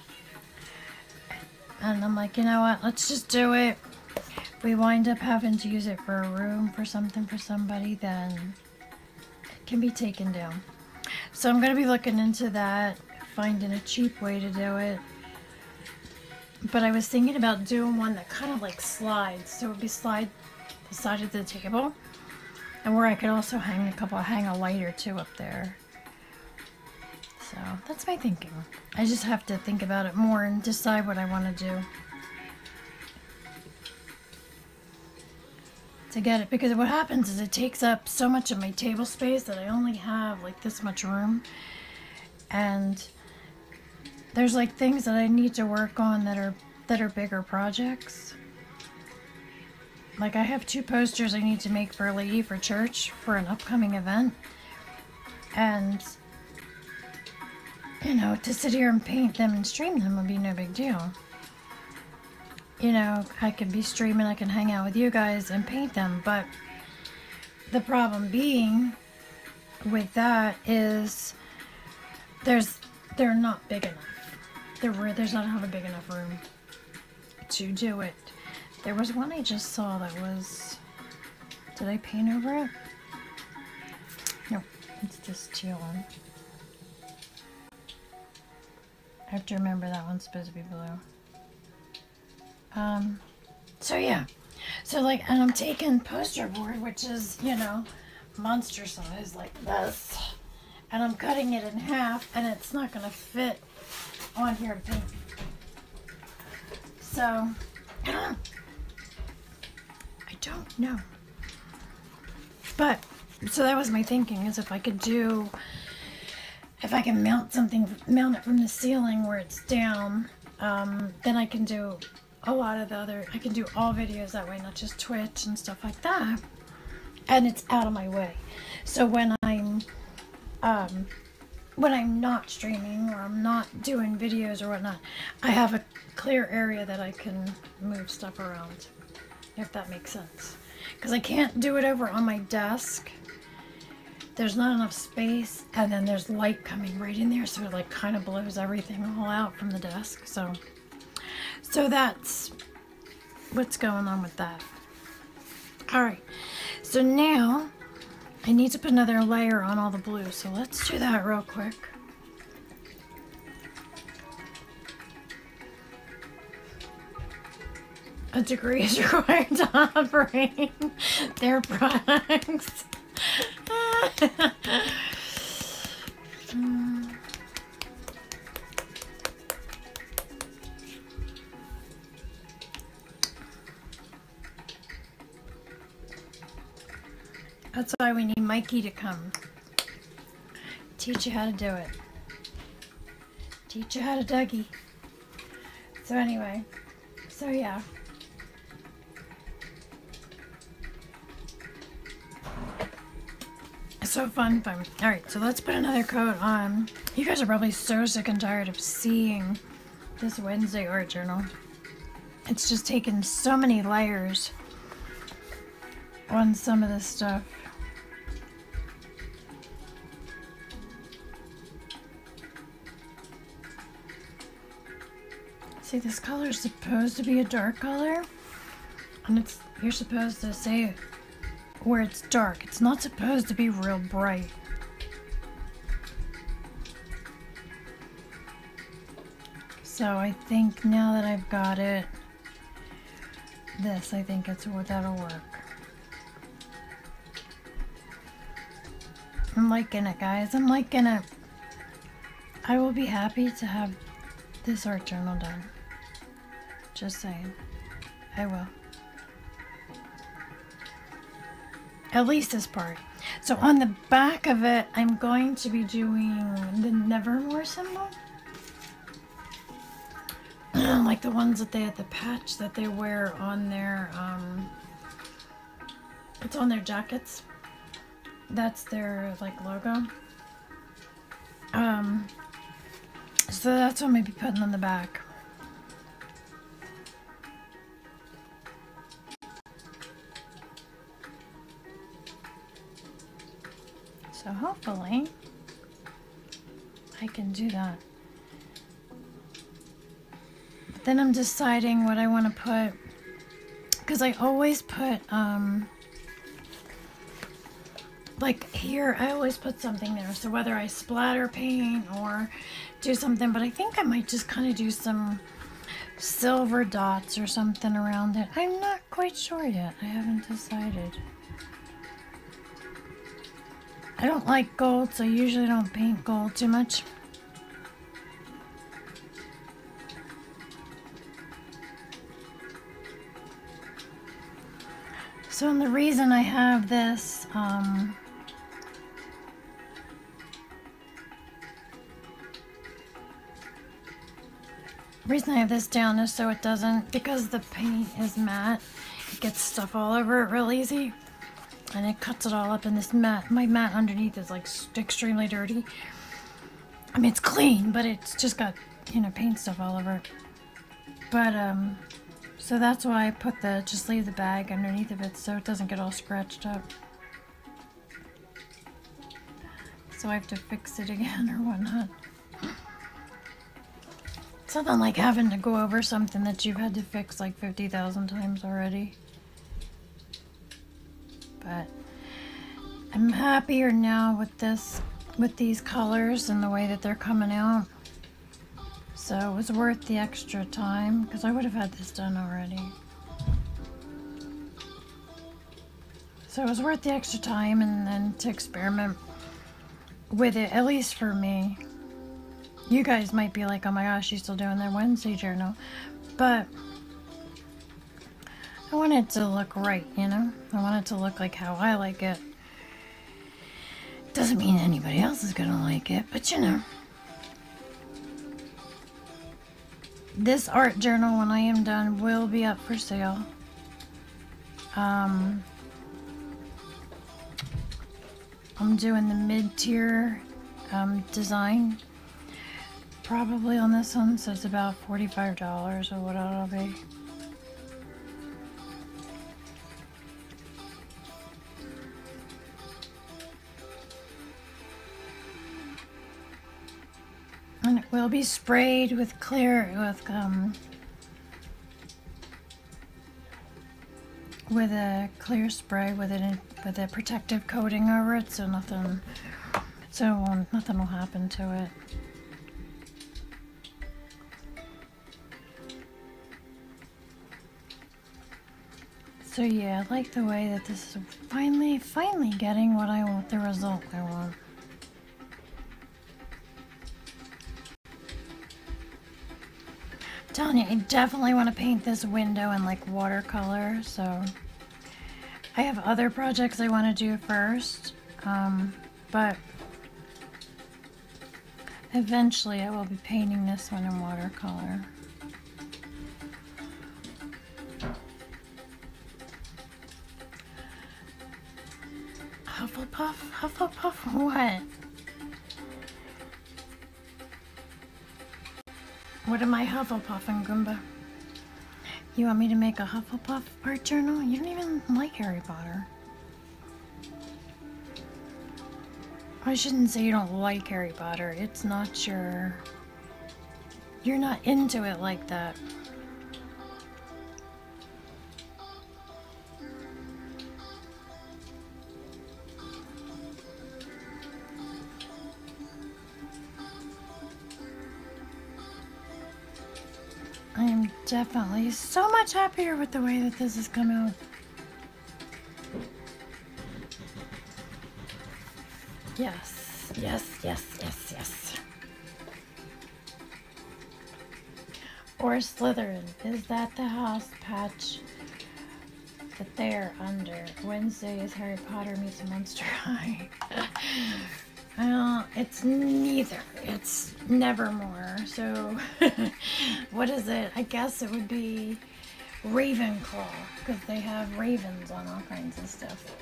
and I'm like, you know what, let's just do it. If we wind up having to use it for a room for something for somebody, then it can be taken down. So I'm going to be looking into that, finding a cheap way to do it. But I was thinking about doing one that kind of like slides, so it would be slide the side of the table, and where I could also hang a light or two up there. So that's my thinking. I just have to think about it more and decide what I want to do to get it, because what happens is it takes up so much of my table space that I only have like this much room, and there's like things that I need to work on that are bigger projects. Like I have 2 posters I need to make for a lady for church for an upcoming event, and you know, to sit here and paint them and stream them would be no big deal. You know, I can be streaming, I can hang out with you guys and paint them, but the problem being with that is they're not big enough. There's not a big enough room to do it. There was one I just saw that was, did I paint over it? No, it's just teal on. I have to remember that one's supposed to be blue. So yeah, so like, and I'm taking poster board, which is, you know, monster size like this, and I'm cutting it in half, and it's not gonna fit on here to paint. So, I don't know. But, so that was my thinking, is if I can mount it from the ceiling where it's down, then I can do a lot of I can do all videos that way, not just Twitch and stuff like that. And it's out of my way. So when I'm not streaming or I'm not doing videos or whatnot, I have a clear area that I can move stuff around, if that makes sense. Because I can't do it over on my desk. There's not enough space, and then there's light coming right in there, so it like kind of blows everything all out from the desk. So that's what's going on with that. Alright, so now I need to put another layer on all the blue, so let's do that real quick. A degree is required to operate their products. That's why we need Mikey to come. Teach you how to do it. Teach you how to Dougie. So anyway, so yeah. So fun. Alright, so let's put another coat on. You guys are probably so sick and tired of seeing this Wednesday art journal. It's just taken so many layers on some of this stuff. See, this color is supposed to be a dark color, and you're supposed to say where it's dark. It's not supposed to be real bright. So I think now that I've got it, I think that'll work. I'm liking it, guys. I'm liking it. I will be happy to have this art journal done. Just saying. I will. At least this part. So on the back of it, I'm going to be doing the Nevermore symbol. Like the ones that they had, the patch that they wear on their, it's on their jackets. That's their, like, logo. So that's what I'm going to be putting on the back. So hopefully I can do that. But then I'm deciding what I want to put, because I always put, like here, I always put something there. So whether I splatter paint or do something, but I think I might just kind of do some silver dots or something around it. I'm not quite sure yet. I haven't decided. I don't like gold, so I usually don't paint gold too much. So, and the reason I have this, down is so it doesn't, because the paint is matte, it gets stuff all over it real easy. And it cuts it all up in this mat. My mat underneath is like extremely dirty. I mean, it's clean, but it's just got, you know, paint stuff all over it. But, so that's why I put just leave the bag underneath of it so it doesn't get all scratched up. So I have to fix it again or whatnot. It's nothing like having to go over something that you've had to fix like 50,000 times already. But I'm happier now with these colors and the way that they're coming out. So it was worth the extra time, because I would have had this done already. So it was worth the extra time and then to experiment with it, at least for me. You guys might be like, oh my gosh, she's still doing their Wednesday journal. But I want it to look right, you know? I want it to look like how I like it. Doesn't mean anybody else is gonna like it, but you know. This art journal, when I am done, will be up for sale. I'm doing the mid-tier design. Probably on this one, so it's about $45 or what it'll be. And it will be sprayed with clear, with a clear spray with a protective coating over it, so nothing will happen to it. So yeah, I like the way that this is finally getting what I want, the result I want. I'm telling you, I definitely want to paint this window in like watercolor, so I have other projects I want to do first, but eventually I will be painting this one in watercolor. Hufflepuff? Hufflepuff what? What am I Hufflepuffing, Goomba? You want me to make a Hufflepuff art journal? You don't even like Harry Potter. I shouldn't say you don't like Harry Potter. It's not your you're not into it like that. I am definitely so much happier with the way that this has come out. Yes, yes, yes, yes, yes. Or Slytherin. Is that the house patch that they're under? Wednesday is Harry Potter meets Monster High. Well, it's neither. It's Nevermore. So, what is it? I guess it would be Ravenclaw, because they have ravens on all kinds of stuff.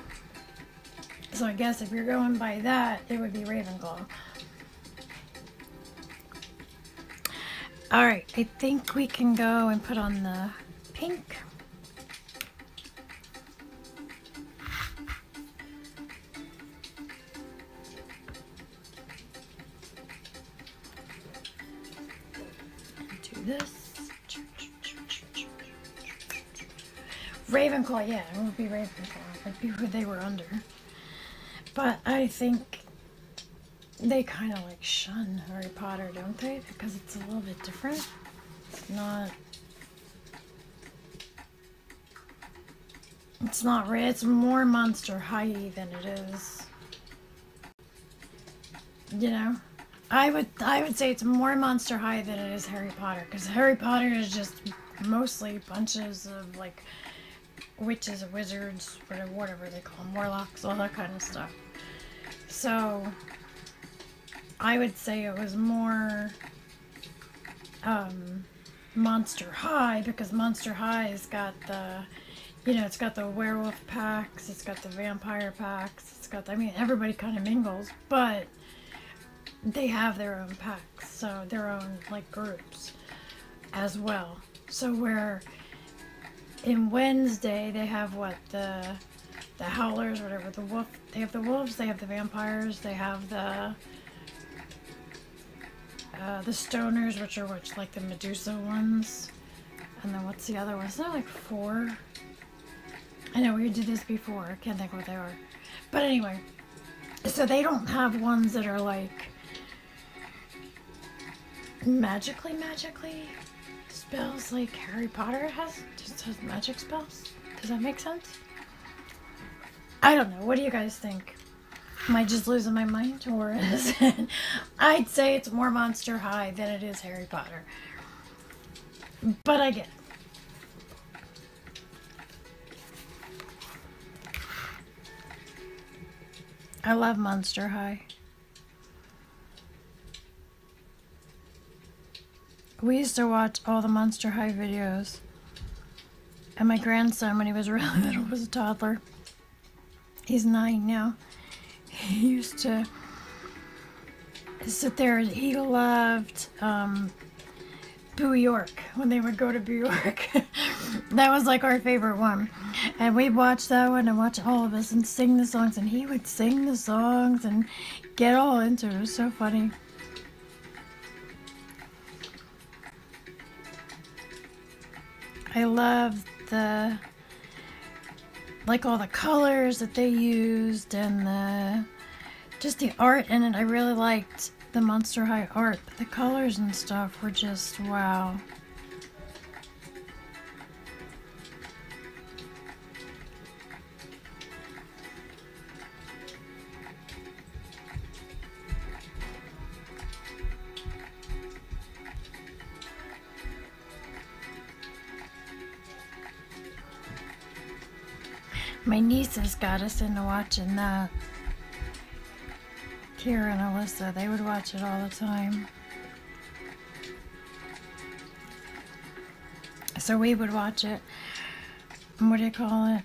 So I guess if you're going by that, it would be Ravenclaw. Alright, I think we can go and put on the pink. This Ravenclaw, yeah, it would be Ravenclaw. That'd be who they were under. But I think they kind of like shun Harry Potter, don't they? Because it's a little bit different. It's not. It's more Monster High than it is. You know. I would say it's more Monster High than it is Harry Potter, because Harry Potter is just mostly bunches of like witches, wizards, whatever they call them, warlocks, all that kind of stuff. So I would say it was more Monster High, because Monster High's got the, you know, it's got the werewolf packs, it's got the vampire packs, it's got, I mean, everybody kind of mingles, but they have their own packs, so their own like groups as well. So where in Wednesday they have what, the howlers, whatever, the wolf, they have the wolves, they have the vampires, they have the stoners, which are like the Medusa ones, and then what's the other one? Isn't there like 4? I know we did this before, I can't think what they are, but anyway, so they don't have ones that are like magically spells like Harry Potter just has magic spells. Does that make sense? I don't know. What do you guys think? Am I just losing my mind, or is it? I'd say it's more Monster High than it is Harry Potter. But I get it. I love Monster High. We used to watch all the Monster High videos. And my grandson, when he was really little, was a toddler. He's 9 now. He used to sit there, and he loved Boo York, when they would go to Boo York. That was like our favorite one. And we'd watch that one and watch all of us and sing the songs. And he would sing the songs and get all into it. It was so funny. I love the, like, all the colors that they used and just the art in it. I really liked the Monster High art, but the colors and stuff were just wow. My nieces got us into watching that. Kira and Alyssa, they would watch it all the time. So we would watch it. What do you call it?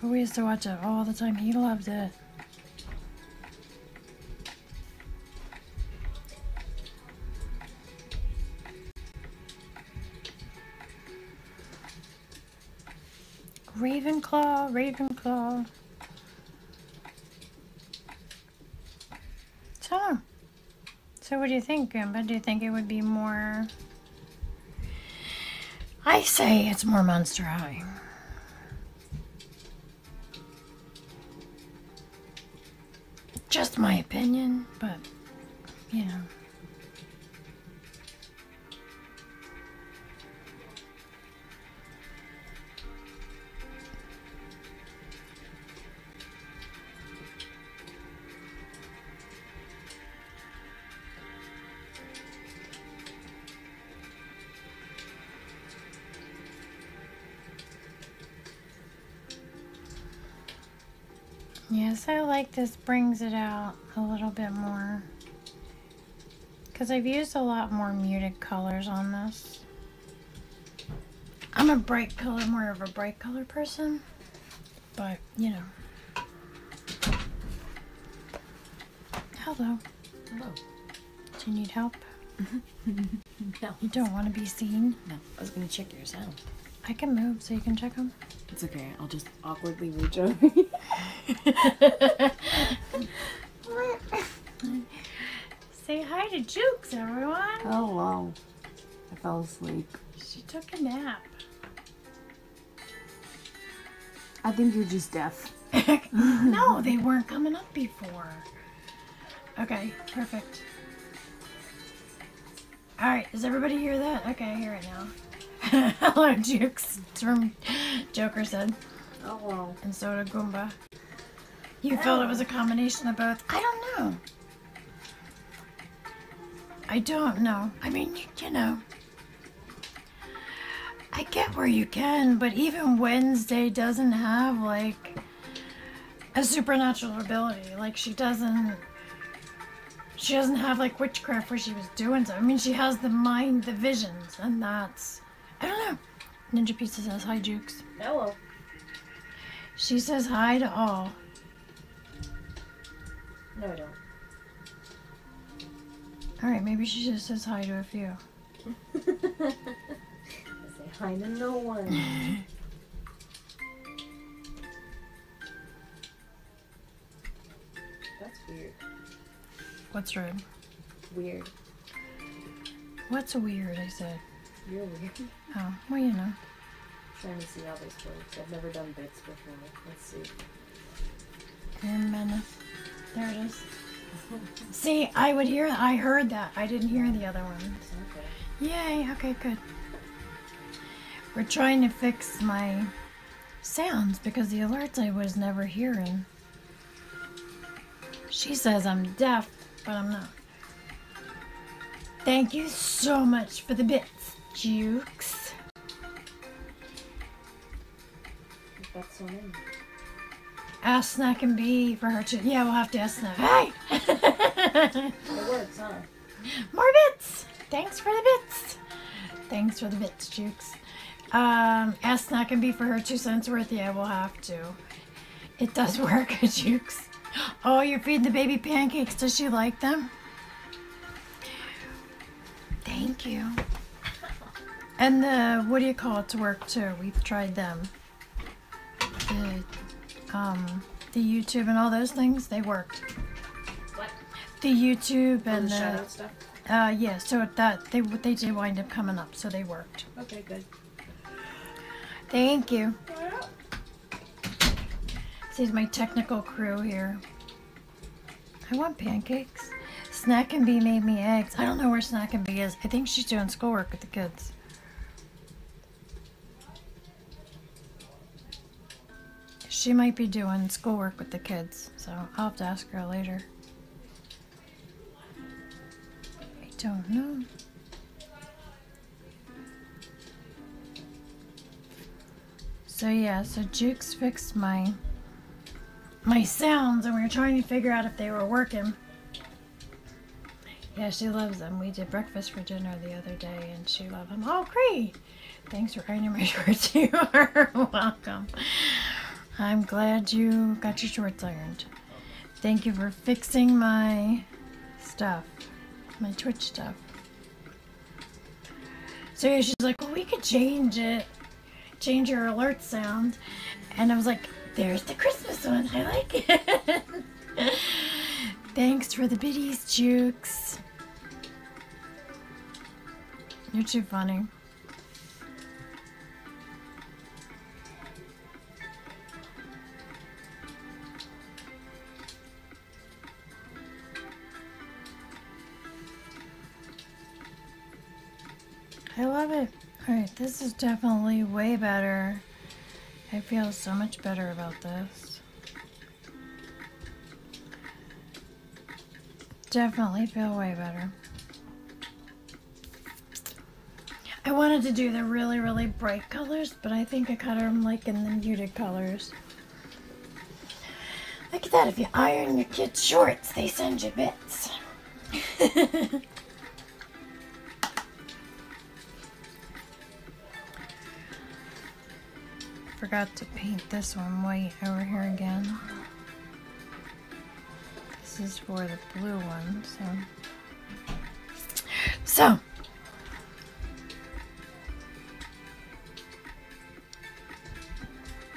But we used to watch it all the time. He loved it. Ravenclaw, Ravenclaw. So what do you think, Grandpa? Do you think it would be more... I say it's more Monster High. Just my opinion, but, you know. Yes, I like this brings it out a little bit more. Because I've used a lot more muted colors on this. I'm a bright color, more of a bright color person. But, you know. Hello. Hello. Do you need help? No. You don't want to be seen? No. I was going to check your sound. I can move so you can check them. It's okay. I'll just awkwardly reach over. Say hi to Jukes, everyone. Oh, wow. I fell asleep. She took a nap. I think you're just deaf. No, they weren't coming up before. Okay, perfect. Alright, does everybody hear that? Okay, I hear it now. Hello, Jukes. It's from Joker said. Oh, wow. And so did Goomba. You felt it was a combination of both? I don't know. I don't know. I mean, you know. I get where you can, but even Wednesday doesn't have, like, a supernatural ability. Like, she doesn't have, like, witchcraft where she was doing so. I mean, she has the mind, the visions, and that's... I don't know. Ninja Pizza says, hi, Jukes. Hello. She says hi to all. No, I don't. Alright, maybe she just says hi to a few. I say hi to no one. That's weird. What's red? Weird. What's weird, I said. You're weird. Oh, well, you know. Trying to see how this works. I've never done bits before. Let's see. You're a menace. There it is. See, I heard that. I didn't hear the other ones. Okay. Yay, okay, good. We're trying to fix my sounds because the alerts I was never hearing. She says I'm deaf, but I'm not. Thank you so much for the bits, Jukes. That's so name. Ask Snack and B for her to... Yeah, we'll have to ask Snack. Hey! It works, huh? More bits! Thanks for the bits. Thanks for the bits, Jukes. Ask Snack and B for her 2 cents worth. Yeah, we'll have to. It does work, Jukes. Oh, you're feeding the baby pancakes. Does she like them? Thank you. And the, what do you call it's work too. We've tried them. The YouTube and all those things, they worked. What? The YouTube and the shadow stuff? Yeah, so that they did wind up coming up, so they worked. Okay, good. Thank you. This is my technical crew here. I want pancakes. Snack and Bee made me eggs. I don't know where Snack and Bee is. I think she's doing schoolwork with the kids. She might be doing schoolwork with the kids, so I'll have to ask her later. I don't know. So yeah, so Jukes fixed my sounds and we were trying to figure out if they were working. Yeah, she loves them. We did breakfast for dinner the other day and she loved them. Oh, great! Thanks for ironing my shorts. You are welcome. I'm glad you got your shorts ironed. Thank you for fixing my stuff, my Twitch stuff. So yeah, she's like, well, we could change it, change your alert sound. And I was like, there's the Christmas one. I like it. Thanks for the biddies, Jukes. You're too funny. I love it. Alright, this is definitely way better. I feel so much better about this. Definitely feel way better. I wanted to do the really, really bright colors, but I think I cut them like in the muted colors. Look at that, if you iron your kids' shorts, they send you bits. Forgot to paint this one white over here again. This is for the blue one, so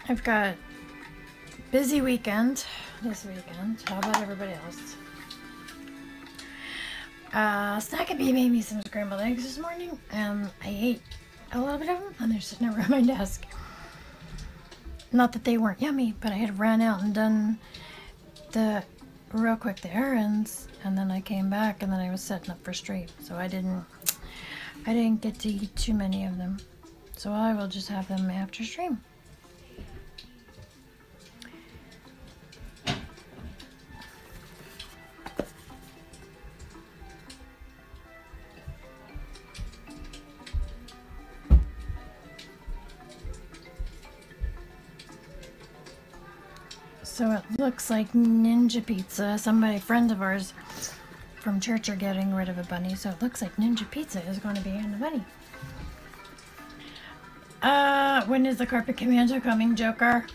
I've got busy weekend this weekend. How about everybody else? Snack Bee made me some scrambled eggs this morning, and I ate a little bit of them, and they're sitting over my desk. Not that they weren't yummy, but I had ran out and done the errands, and then I came back, and then I was setting up for stream, so I didn't get to eat too many of them. So I will just have them after stream. So it looks like Ninja Pizza, friend of ours from church, are getting rid of a bunny. So it looks like Ninja Pizza is going to be in the bunny. When is the Carpet Commando coming, Joker?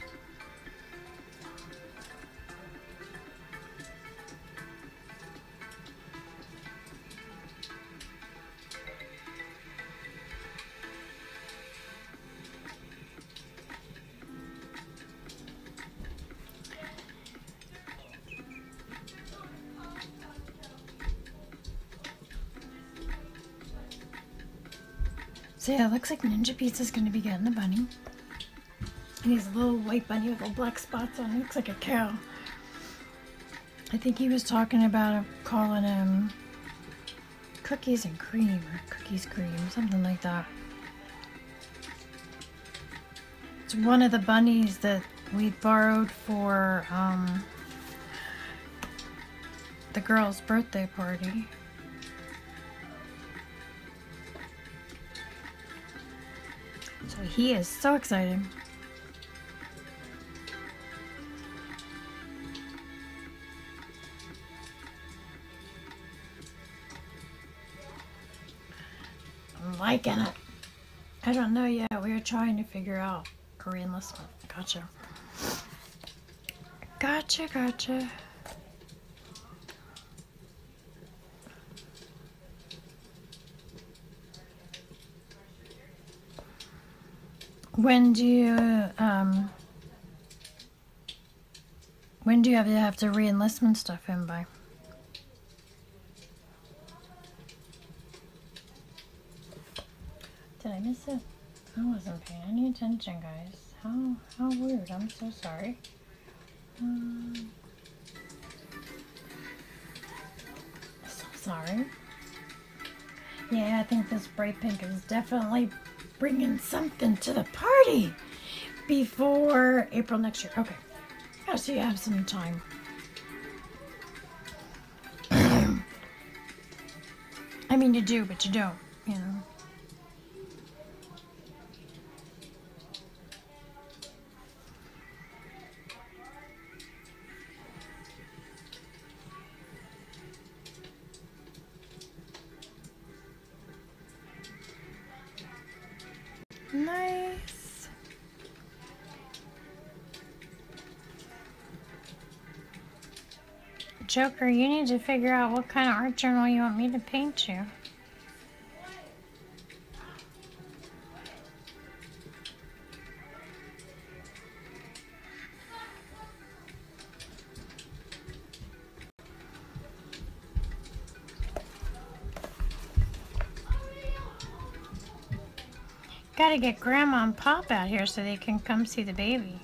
So yeah, it looks like Ninja Pizza's going to be getting the bunny. And he's a little white bunny with little black spots on him. Looks like a cow. I think he was talking about calling him Cookies and Cream, or Cookies Cream, something like that. It's one of the bunnies that we borrowed for the girl's birthday party. So he is so excited. I'm liking it. I don't know yet. We are trying to figure out a reenlistment. Gotcha. Gotcha. When do you have to re-enlistment stuff in by? Did I miss it? I wasn't paying any attention, guys. How weird. I'm so sorry. So sorry. Yeah, I think this bright pink is definitely bringing something to the party before April next year. Okay. Yeah, so you have some time. I mean, you do, but you don't, you know. Nice. Joker, you need to figure out what kind of art journal you want me to paint you. Gotta get Grandma and Pop out here so they can come see the baby.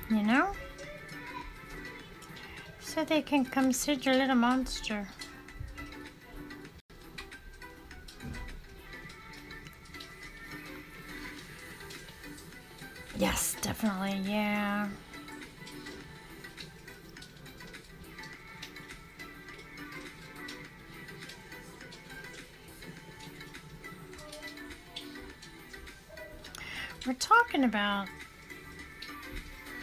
You know? So they can come see your little monster. Yes, definitely, yeah. We're talking about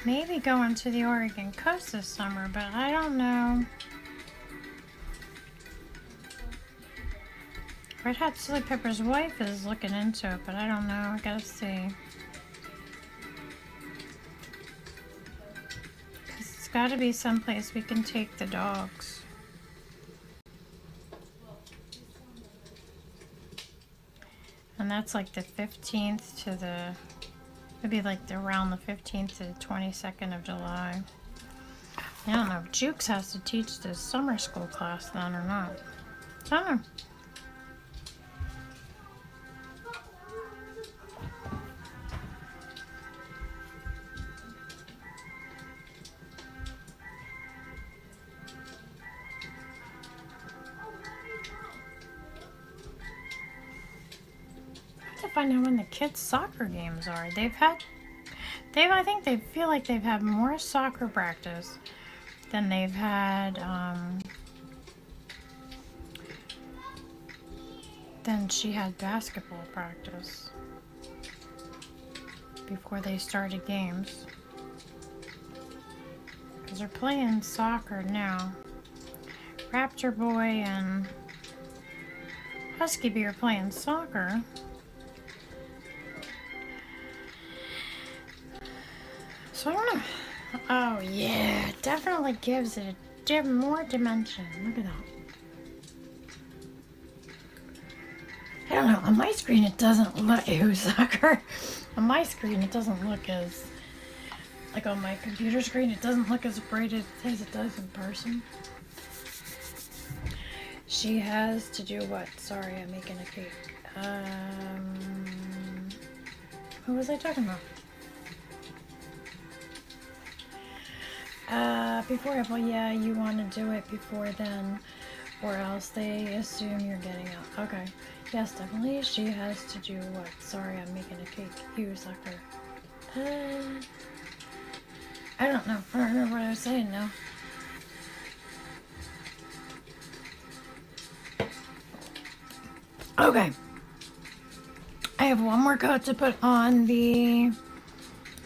maybe going to the Oregon coast this summer, but I don't know. Red Hot Chili Pepper's wife is looking into it, but I don't know. I gotta see. It's gotta be someplace we can take the dogs. And that's like the 15th to the, it'd be like around the 15th to the 22nd of July. I don't know if Jukes has to teach the summer school class then or not. I don't know. Find out when the kids' soccer games are. I think they feel like they've had more soccer practice than they've had than she had basketball practice before they started games. Because they're playing soccer now. Raptor Boy and Husky Bee are playing soccer. So I don't know. Oh yeah, it definitely gives it a more dimension. Look at that. I don't know. On my screen, it doesn't look. Ew, soccer. On my screen, it doesn't look as like on my computer screen. It doesn't look as bright as it does in person. She has to do what? Sorry, I'm making a cake. Who was I talking about? Before April, yeah, you want to do it before then, or else they assume you're getting out. Okay, yes, definitely, she has to do what? Sorry, I'm making a cake. You sucker. I don't know. I don't remember what I was saying now. Okay. I have one more coat to put on the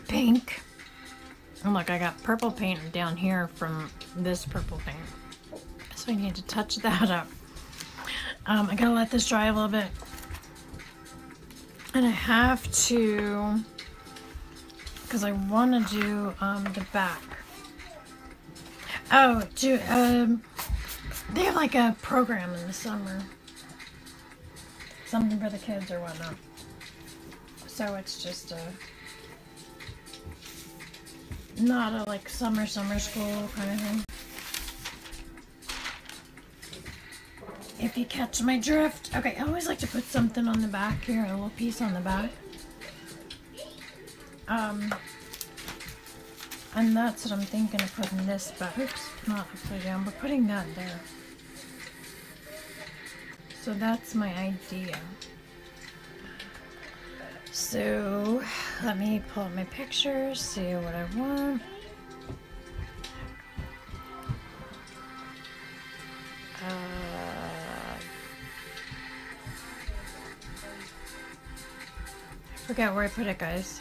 pink. And look, I got purple paint down here from this purple paint. So I need to touch that up. I gotta let this dry a little bit. And I have to, because I want to do the back. Oh, they have like a program in the summer. Something for the kids or whatnot. So it's just not a like summer school kind of thing. If you catch my drift. Okay, I always like to put something on the back here, a little piece on the back. And that's what I'm thinking of putting this back. Oops, not upside down, but putting that there. So that's my idea. So let me pull up my pictures, see what I want. I forget where I put it, guys.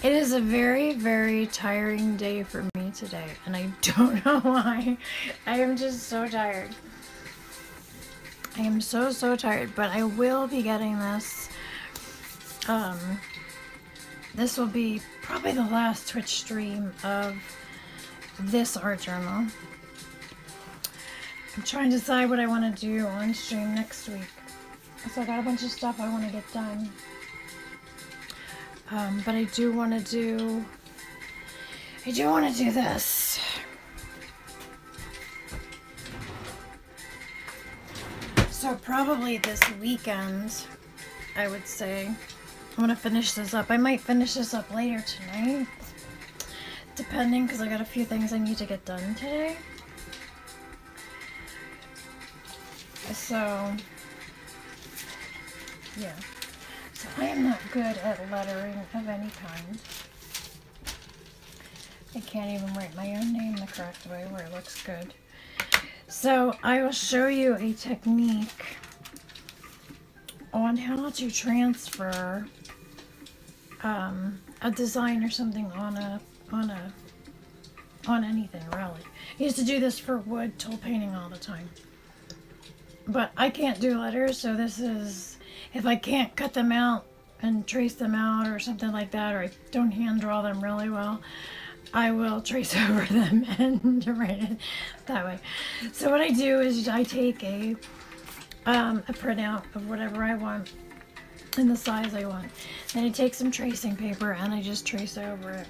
It is a very, very tiring day for me today, and I don't know why. I am just so tired. I am so tired, but I will be getting this. This will be probably the last Twitch stream of this art journal. I'm trying to decide what I want to do on stream next week. So I got a bunch of stuff I want to get done. But I do want to do I do want to do this. So probably this weekend, I would say, I'm going to finish this up. I might finish this up later tonight, depending, because I got a few things I need to get done today. So, yeah. So I am not good at lettering of any kind. I can't even write my own name the correct way where it looks good. So I will show you a technique on how to transfer a design or something on anything, really. I used to do this for wood tool painting all the time. But I can't do letters, so this is, if I can't cut them out and trace them out or something like that, or I don't hand draw them really well, I will trace over them and write it that way. So what I do is I take a printout of whatever I want in the size I want. Then I take some tracing paper and I just trace over it.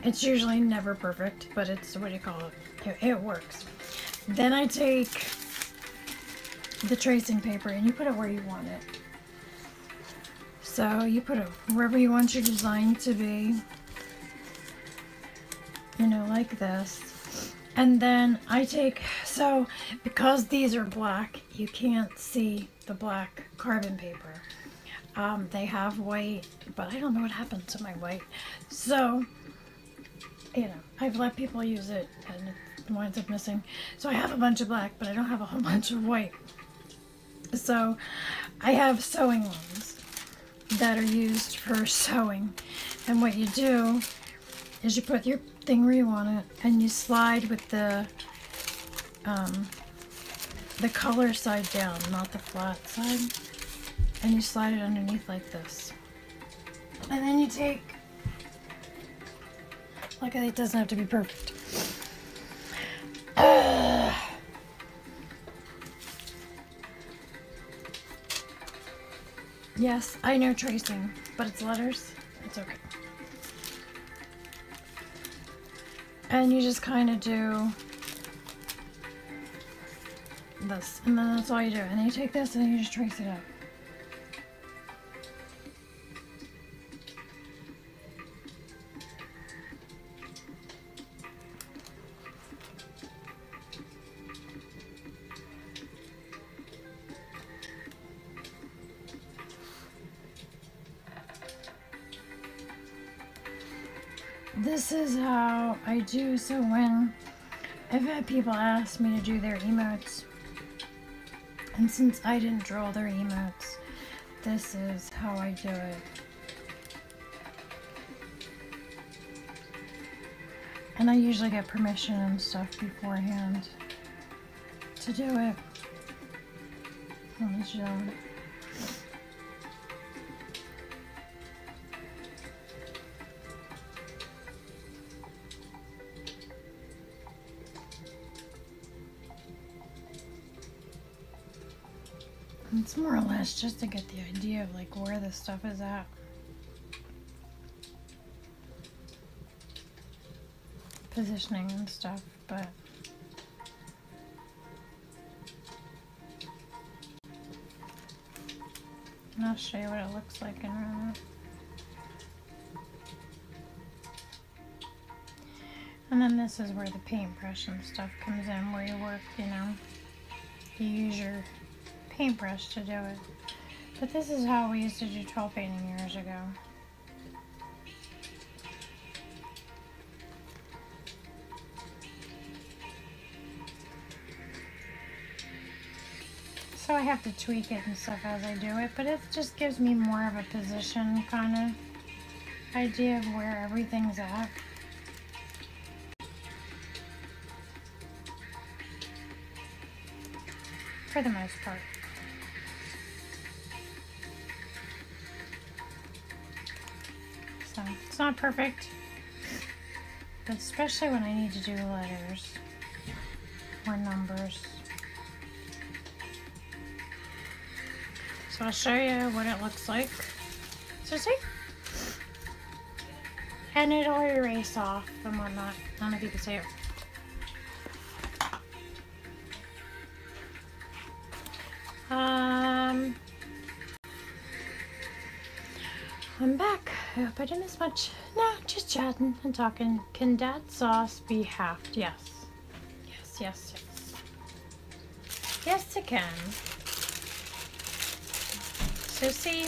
It's usually never perfect, but it's, what do you call it? It works. Then I take the tracing paper and you put it where you want it. So you put it wherever you want your design to be. You know, like this. And then I take, so because these are black, you can't see the black carbon paper. They have white, but I don't know what happened to my white. So, you know, I've let people use it and it winds up missing. So I have a bunch of black, but I don't have a whole bunch of white. So I have sewing ones that are used for sewing. And what you do is you put your thing where you want it and you slide with the color side down, not the flat side. And you slide it underneath like this. And then you take, like, it doesn't have to be perfect. Yes, I know tracing, but it's letters. It's okay. And you just kind of do this, and then that's all you do. And then you take this and you just trace it out. This is how I do, so when I've had people ask me to do their emotes, and since I didn't draw their emotes, this is how I do it. And I usually get permission and stuff beforehand to do it. It's more or less just to get the idea of like where this stuff is at. Positioning and stuff, but and I'll show you what it looks like in a minute. And then this is where the paintbrush and stuff comes in, where you work, you know, you use your paintbrush to do it. But this is how we used to do tall painting years ago. So I have to tweak it and stuff as I do it, but it just gives me more of a position kind of idea of where everything's at. For the most part. So it's not perfect, but especially when I need to do letters or numbers. So I'll show you what it looks like. So see? And it'll erase off and whatnot. I don't know if you can see it. I'm back. I hope I didn't miss much. No, just chatting and talking. Can that sauce be halved? Yes. Yes, yes, yes. Yes, it can. So see,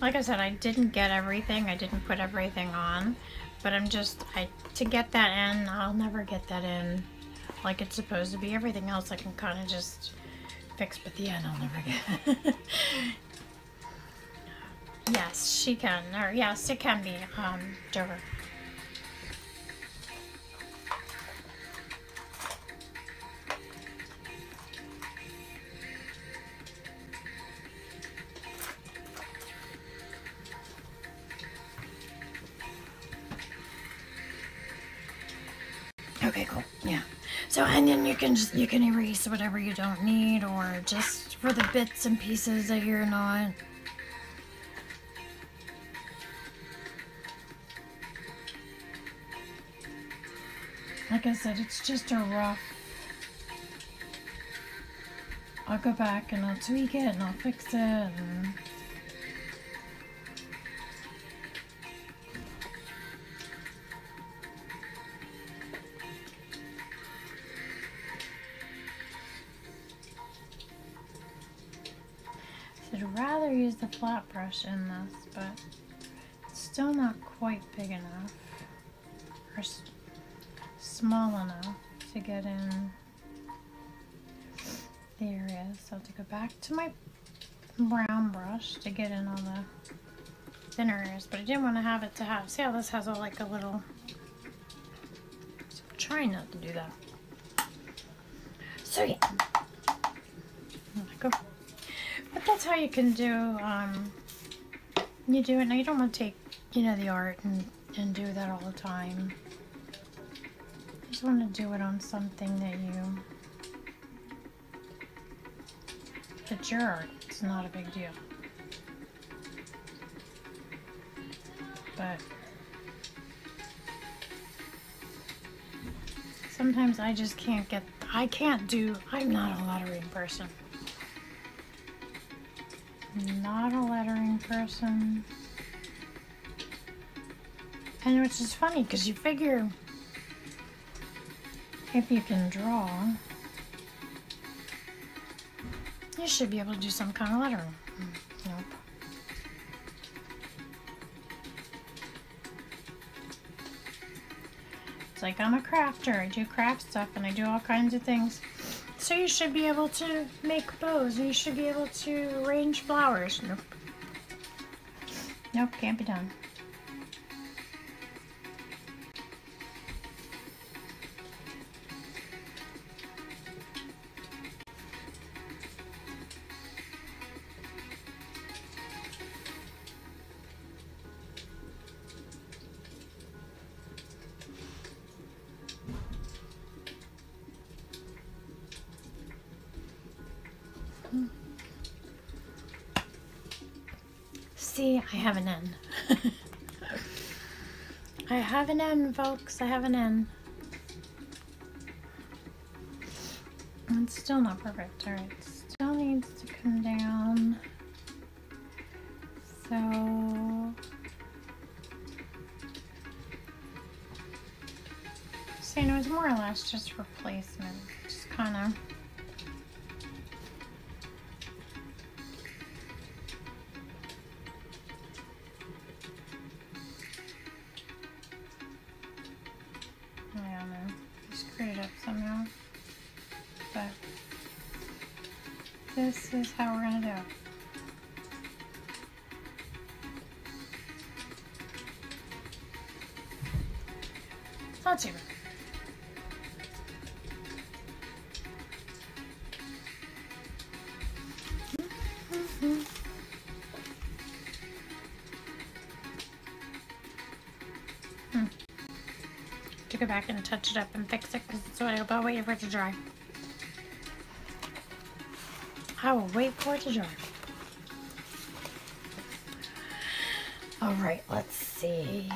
like I said, I didn't get everything. I didn't put everything on. But to get that in, I'll never get that in like it's supposed to be. Everything else I can kind of just fix, but the end I'll never get. Yes, she can, or yes, it can be dover. Okay, cool. Yeah. So, and then you can erase whatever you don't need, or just for the bits and pieces that you're not. Like I said, it's just a rough. I'll go back and I'll tweak it and I'll fix it. And so I'd rather use the flat brush in this, but it's still not quite big enough. Or small enough to get in the areas. So I have to go back to my brown brush to get in all the thinner areas, but I didn't want to have it to have. See how this has like a little. So I'm trying not to do that. So yeah, there we go. But that's how you can do. You do it now. You don't want to take the art and do that all the time. Just want to do it on something that's your art. It's not a big deal. But sometimes I just can't get, I'm not a lettering person. Not a lettering person. And which is funny because you figure if you can draw, you should be able to do some kind of lettering. Nope. It's like I'm a crafter. I do craft stuff and I do all kinds of things. So you should be able to make bows and you should be able to arrange flowers. Nope. Nope, can't be done. See, I have an N. I have an N, folks. I have an N. It's still not perfect. Alright, still needs to come down. So, it's more or less just replacement. Just kind of. Somehow, but this is how we're going to do it. It's not too bad. To go back and touch it up and fix it because it's about waiting for it to dry. I will wait for it to dry. Alright, let's see.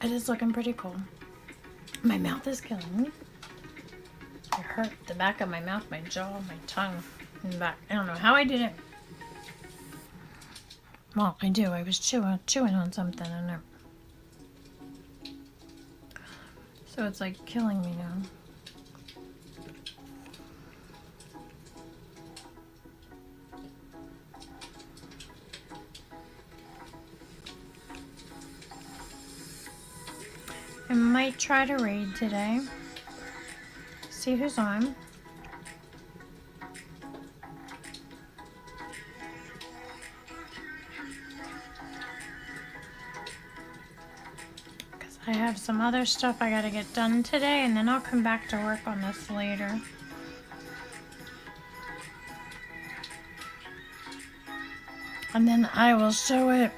It is looking pretty cool. My mouth is killing me. It hurt the back of my mouth, my jaw, my tongue, and the back. I don't know how I did it. Well, I do. I was chewing on something in there. So it's like killing me now. I might try to raid today. See who's on. Because I have some other stuff I gotta get done today, and then I'll come back to work on this later. And then I will show it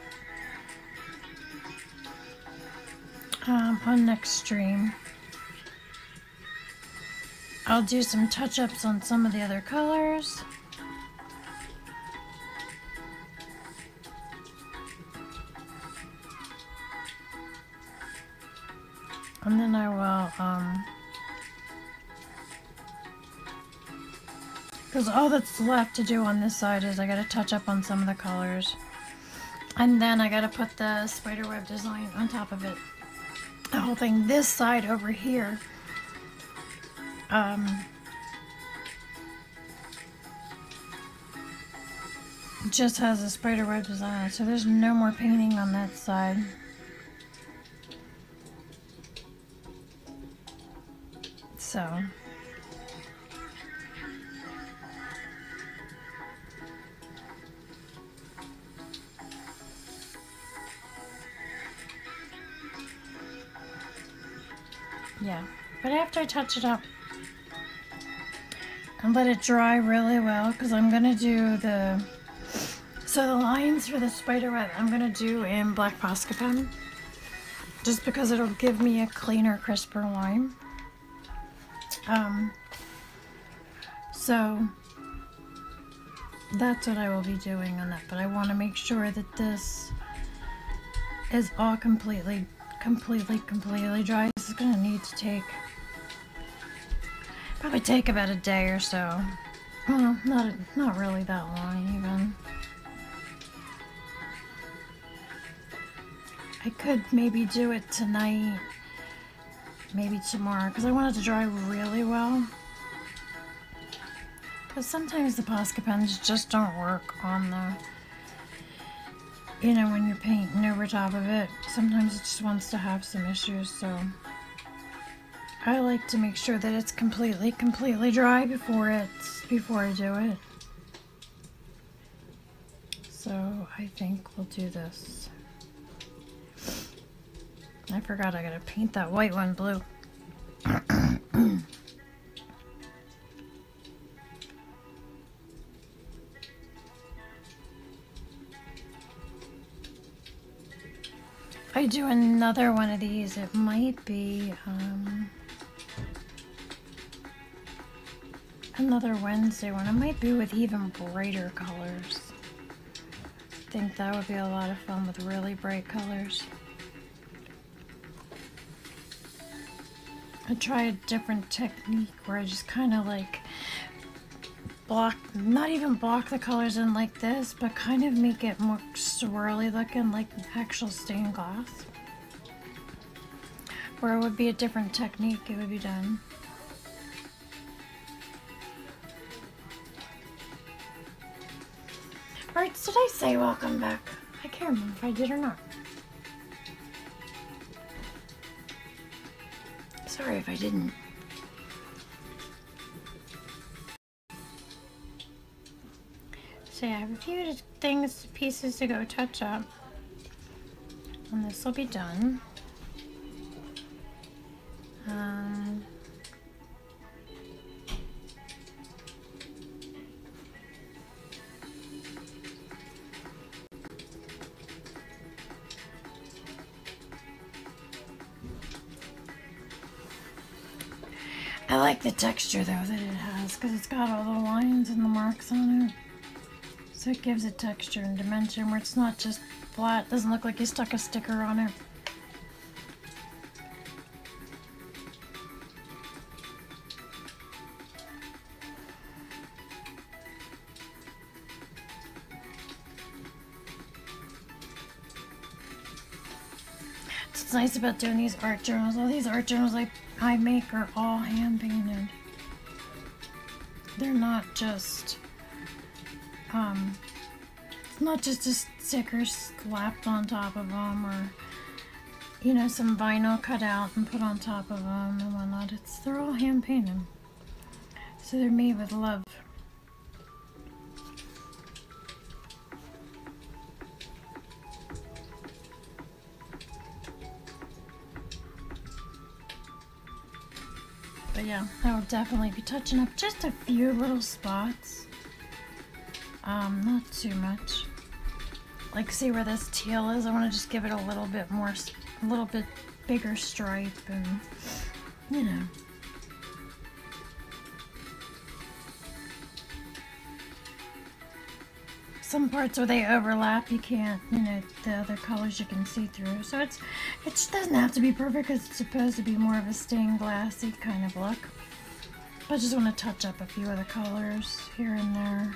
on next stream. I'll do some touch-ups on some of the other colors. And then I will, because all that's left to do on this side is I gotta touch up on some of the colors. And then I gotta put the spiderweb design on top of it. The whole thing, this side over here, just has a spiderweb design, so there's no more painting on that side. So yeah, but after I touch it up and let it dry really well, because I'm gonna do the lines for the spiderweb I'm gonna do in black Posca pen, just because it'll give me a cleaner, crisper line. So that's what I will be doing on that, but I want to make sure that this is all completely dry. This is going to need to probably take about a day or so. Well, not really that long even. I could maybe do it tonight, maybe tomorrow, because I want it to dry really well. Because sometimes the Posca pens just don't work on the, you know, when you're painting over top of it. Sometimes it just wants to have some issues, so I like to make sure that it's completely dry before I do it. So I think we'll do this. I forgot I gotta paint that white one blue. If I do another one of these, it might be another Wednesday one. It might be with even brighter colors. I think that would be a lot of fun with really bright colors. I try a different technique where I just kind of like not even block the colors in like this, but kind of make it more swirly looking, like actual stained glass. Where it would be a different technique, it would be done. Alright, did I say welcome back? I can't remember if I did or not. Sorry if I didn't. So yeah, I have a few pieces to go touch up, and this will be done. I like the texture though that it has, because it's got all the lines and the marks on it. So it gives it texture and dimension where it's not just flat. It doesn't look like you stuck a sticker on it. what's nice about doing these art journals. All these art journals I make are all hand painted. They're not just it's not just a sticker slapped on top of them, or you know, some vinyl cut out and put on top of them and whatnot. They're all hand painted, so they're made with love. But yeah, I will definitely be touching up just a few little spots. Not too much. Like, see where this teal is? I want to just give it a little bit more, a little bit bigger stripe, and you know. Some parts where they overlap, you can't, you know, the other colors you can see through. So it doesn't have to be perfect, because it's supposed to be more of a stained glassy kind of look. But I just want to touch up a few of the colors here and there.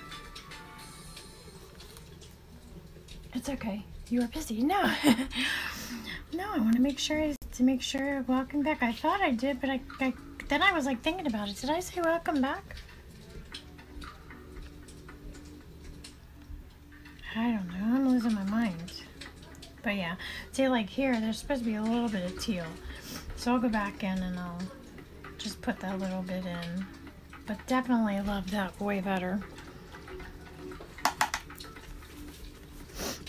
It's okay. You were busy. No. No, I want to make sure welcome back. I thought I did, but then I was like thinking about it. Did I say welcome back? I don't know. I'm losing my mind. But yeah. See, like here, there's supposed to be a little bit of teal. So I'll go back in and I'll just put that little bit in. But definitely love that way better.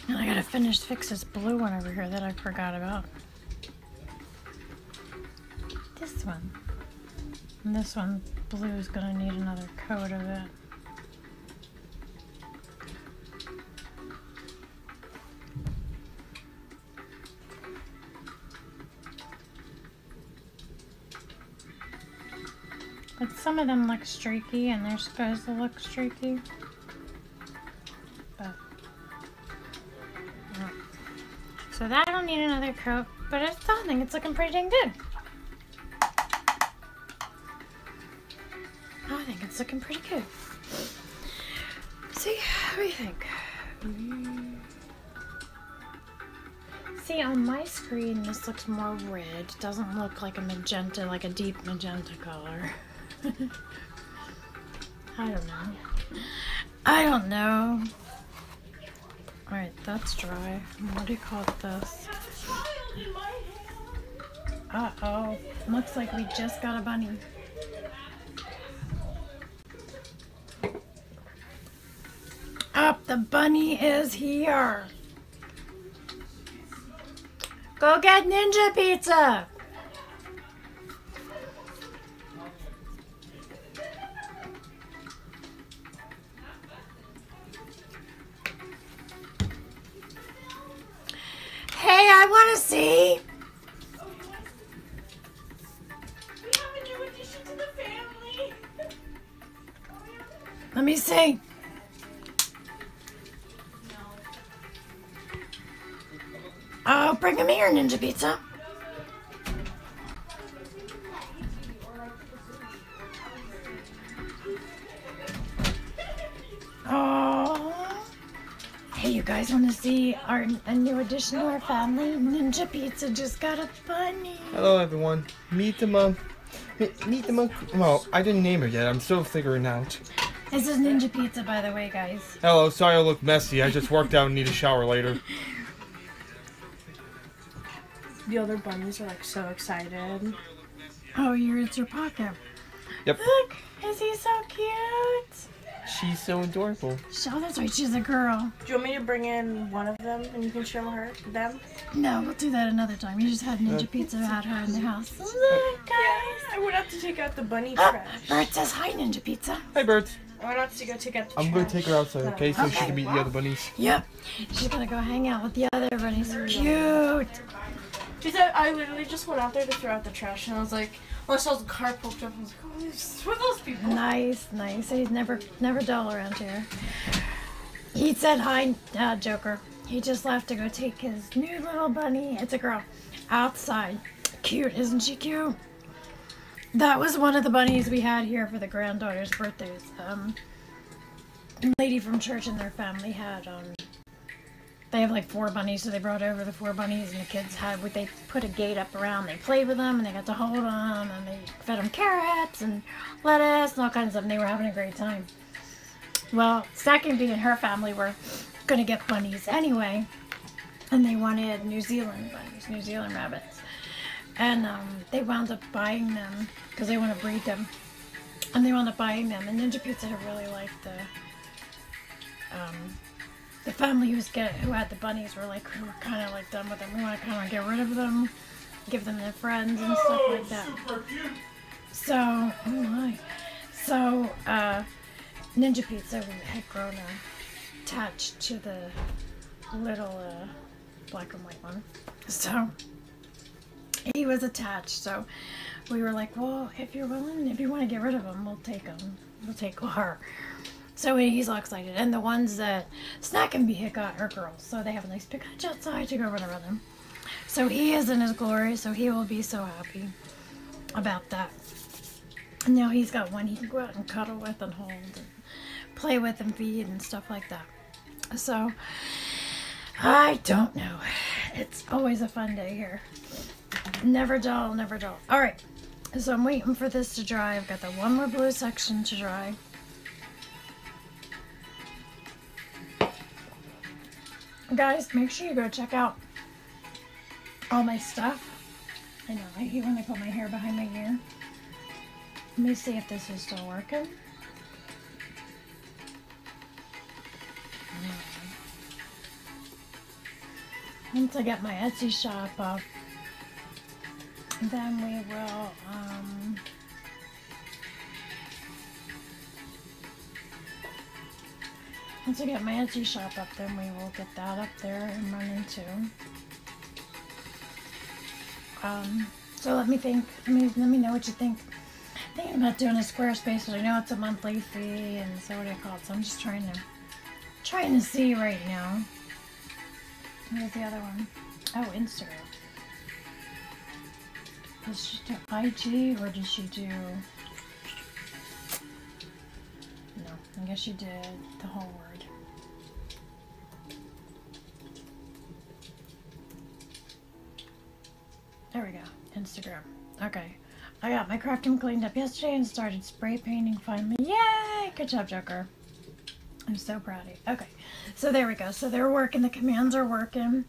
And I gotta fix this blue one over here that I forgot about. This one. And this one, blue, is gonna need another coat of it. But some of them look streaky, and they're supposed to look streaky. But yeah. So that'll need another coat, but I still think it's looking pretty dang good. I think it's looking pretty good. See, what do you think? See, on my screen, this looks more red. It doesn't look like a magenta, like a deep magenta color. I don't know. I don't know. Alright, that's dry. What do you call this? Uh-oh. Looks like we just got a bunny. Up, the bunny is here. Go get Ninja Pizza. Hey, I want to see. We have a new addition to the family. Let me see. Oh, bring him here, Ninja Pizza. Oh. Hey, you guys want to see a new addition to our family? Ninja Pizza just got a bunny. Hello, everyone. Meet the monkey. Well, I didn't name her yet. I'm still figuring out. This is Ninja Pizza, by the way, guys. Hello. Sorry I look messy. I just worked out and need a shower later. The other bunnies are like so excited. Oh, it's your pocket. Yep. Look, is he so cute? She's so adorable. Oh, that's right, she's a girl. Do you want me to bring in one of them and you can show them? No, we'll do that another time. You just had Ninja Pizza had her in the house. Look, guys. I went up to take out the bunny Oh, trash. Bert says hi, Ninja Pizza. Hi, Bert. I went out to go take out the trash. I'm going to take her outside, okay? So Okay. she can meet the other bunnies. Yep. She's gonna go hang out with the other bunnies. Cute. She said, I literally just went out there to throw out the trash, and I was like, I saw the car poked up, I was like, oh, who are those people? Nice, nice. He's never dull around here. He said hi, Joker. He just left to go take his new little bunny. It's a girl. Outside. Cute, isn't she cute? That was one of the bunnies we had here for the granddaughter's birthdays. A lady from church and their family had they have like 4 bunnies, so they brought over the 4 bunnies, and the kids had what they put a gate up around. They played with them, and they got to hold them, and they fed them carrots and lettuce and all kinds of stuff. And they were having a great time. Well, Stacking Bee and her family were gonna get bunnies anyway, and they wanted New Zealand bunnies, New Zealand rabbits, and they wound up buying them because they want to breed them, and they wound up buying them. And Ninja Pizza had really liked the family who had the bunnies were like, we were kind of like done with them. We want to kind of get rid of them, give them their friends and stuff like that. So, oh my. So, Ninja Pizza had grown attached to the little black and white one. So, he was attached. So, we were like, well, if you're willing, if you want to get rid of them, we'll take them. We'll take her. So he's all excited. And the ones that Snack and Bee had got are girls. So they have a nice big hutch outside to go run around them. So he is in his glory. So he will be so happy about that. And now he's got one he can go out and cuddle with and hold and play with and feed and stuff like that. So I don't know. It's always a fun day here. Never dull, never dull. All right. So I'm waiting for this to dry. I've got the one more blue section to dry. Guys, make sure you go check out all my stuff. I know, I hate when I put my hair behind my ear. Let me see if this is still working. Once I get my Etsy shop up, then we will, once I get my Etsy shop up, then we will get that up there and running too. So let me think. Let me know what you think. I'm thinking about doing a Squarespace, but I know it's a monthly fee, and so what do I call it? So I'm just trying to see right now. Where's the other one? Oh, Instagram. Does she do IG or does she do? No, I guess she did the whole word. There we go. Instagram. Okay. I got my crafting cleaned up yesterday and started spray painting finally. Yay! Good job, Joker. I'm so proud of you. Okay. So there we go. So they're working. The commands are working.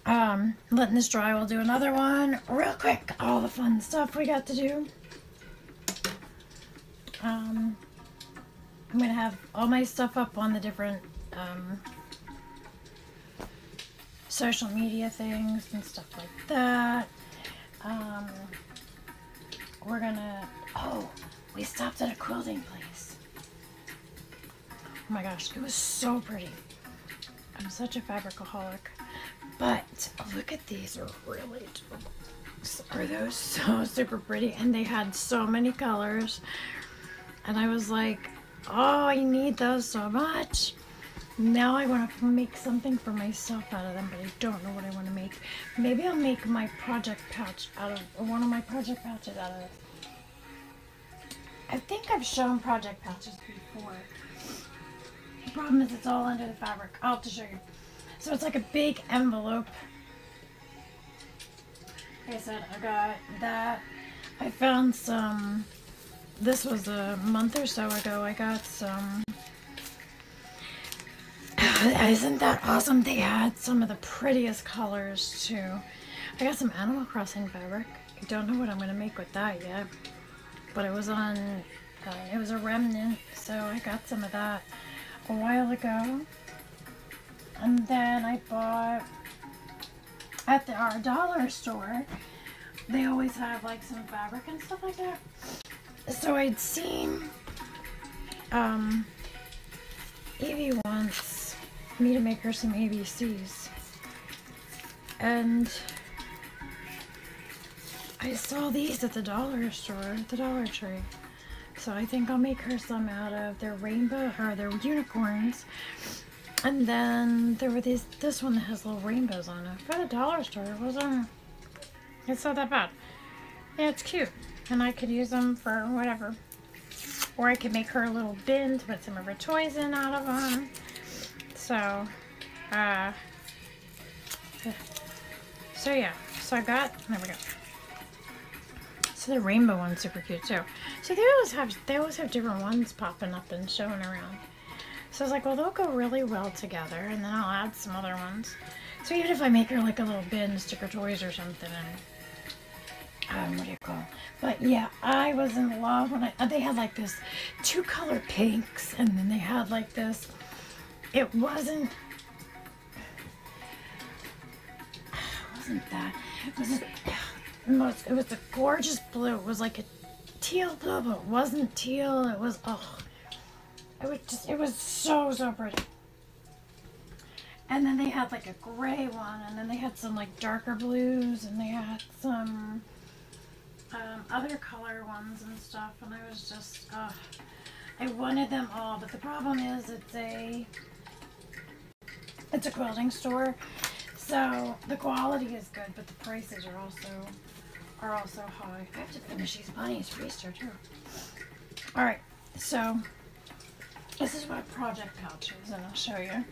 Letting this dry. We'll do another one real quick. All the fun stuff we got to do. I'm going to have all my stuff up on the different social media things and stuff like that. We're gonna, oh, we stopped at a quilting place. Oh my gosh, it was so pretty. I'm such a fabricaholic. But look at these, they're really adorable. Are those so super pretty? And they had so many colors. And I was like, oh, I need those so much. Now I want to make something for myself out of them, but I don't know what I want to make. Maybe I'll make my project pouch out of, or one of my project pouches out of. I think I've shown project pouches before. The problem is it's all under the fabric. I'll have to show you. So it's like a big envelope. Like I said, I got that. I found some, this was a month or so ago, I got some. Isn't that awesome? They had some of the prettiest colors too. I got some Animal Crossing fabric. I don't know what I'm going to make with that yet. But it was on, it was a remnant, so I got some of that a while ago. And then I bought, at our dollar store, they always have like some fabric and stuff like that. So I'd seen, Evie wants me to make her some ABCs. And I saw these at the dollar store, at the Dollar Tree. So I think I'll make her some out of their rainbow, or their unicorns. And then there were this one that has little rainbows on it. For the dollar store, it wasn't, it's not that bad. Yeah, it's cute. And I could use them for whatever. Or I could make her a little bin to put some of her toys in out of them. So, So yeah, so I got, there we go. So the rainbow one's super cute too. So they always have different ones popping up and showing around. So I was like, well, they'll go really well together, and then I'll add some other ones. So even if I make her like a little bin, sticker toys or something, and what do you call it? But yeah, I was in love when they had like this 2-color pinks, and then they had like this. It wasn't that. It was a gorgeous blue. It was like a teal blue, but it wasn't teal. It was it was so pretty. And then they had like a gray one, and then they had some like darker blues, and they had some other color ones and stuff. And I was just, I wanted them all. But the problem is it's a quilting store, so the quality is good, but the prices are also high. I have to finish these bunnies for Easter too. All right, so this is what a project pouch is, and I'll show you.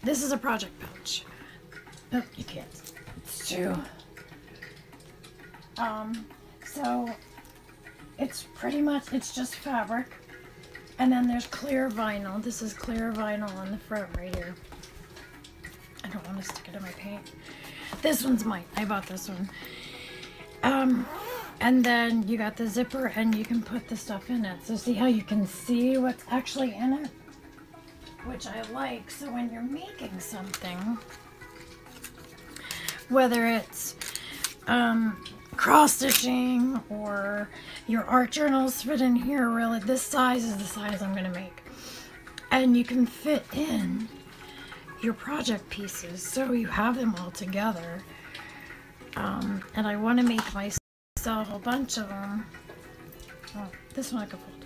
This is a project pouch. Oh, you can't. It's too. So it's pretty much, it's just fabric, and then there's clear vinyl. This is clear vinyl on the front right here. I don't want to stick it in my paint. This one's mine. I bought this one. And then you got the zipper, and you can put the stuff in it. So see how you can see what's actually in it? Which I like. So when you're making something, whether it's cross stitching or your art journals fit in here, really, this size is the size I'm going to make. And you can fit in your project pieces, so you have them all together. And I want to make myself a bunch of them. Oh, this one I could fold.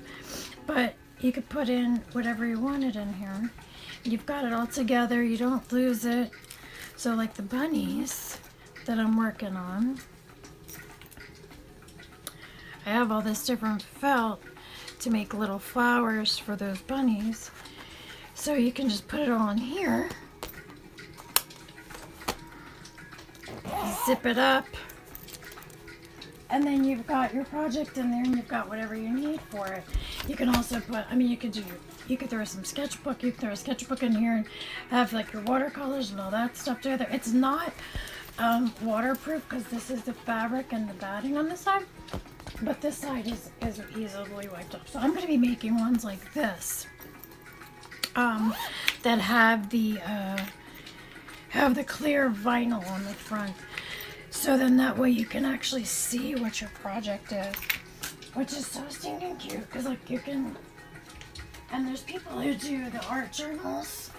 But you could put in whatever you wanted in here. You've got it all together. You don't lose it. So like the bunnies that I'm working on, I have all this different felt to make little flowers for those bunnies. So you can just put it all in here. Zip it up. And then you've got your project in there, and you've got whatever you need for it. You can also put, I mean, you could throw some sketchbook. You can throw a sketchbook in here and have like your watercolors and all that stuff together. It's not waterproof because this is the fabric and the batting on this side, but this side is easily wiped off. So I'm going to be making ones like this that have the clear vinyl on the front. So then that way you can actually see what your project is, which is so stinking cute, because like you can, and there's people who do the art journals,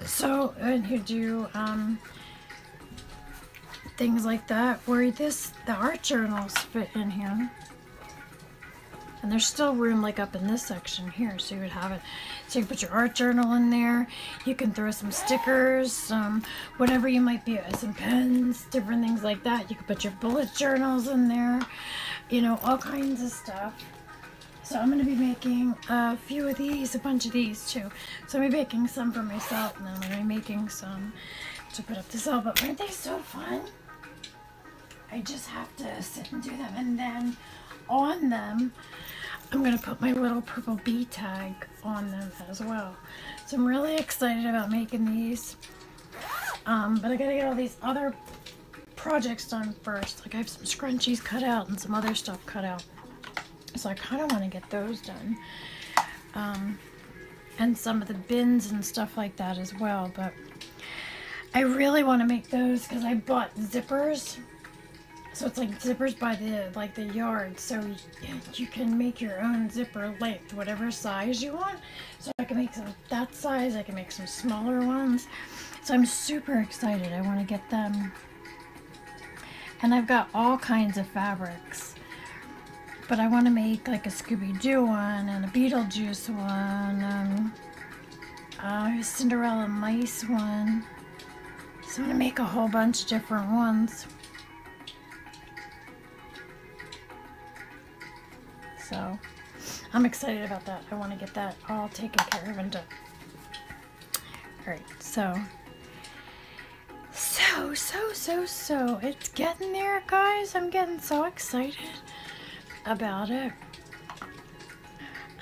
so, and who do things like that, where the art journals fit in here. And there's still room like up in this section here, so you would have it. So you can put your art journal in there. You can throw some stickers, some whatever you might be, some pens, different things like that. You can put your bullet journals in there, you know, all kinds of stuff. So I'm going to be making a few of these, a bunch of these too. So I'm making some for myself, and then I'm going to be making some to put up to sell. But aren't they so fun? I just have to sit and do them, and then on them I'm going to put my little purple bee tag on them as well. So I'm really excited about making these, but I gotta get all these other projects done first. Like I have some scrunchies cut out and some other stuff cut out, so I kind of want to get those done, and some of the bins and stuff like that as well. But I really want to make those because I bought zippers. So it's like zippers by the yard, so you can make your own zipper length, whatever size you want. So I can make some that size, I can make some smaller ones. So I'm super excited. I want to get them. And I've got all kinds of fabrics. But I want to make like a Scooby-Doo one, and a Beetlejuice one, a Cinderella mice one. So I'm going to make a whole bunch of different ones. So I'm excited about that. I want to get that all taken care of and done. Alright, so it's getting there, guys. I'm getting so excited about it.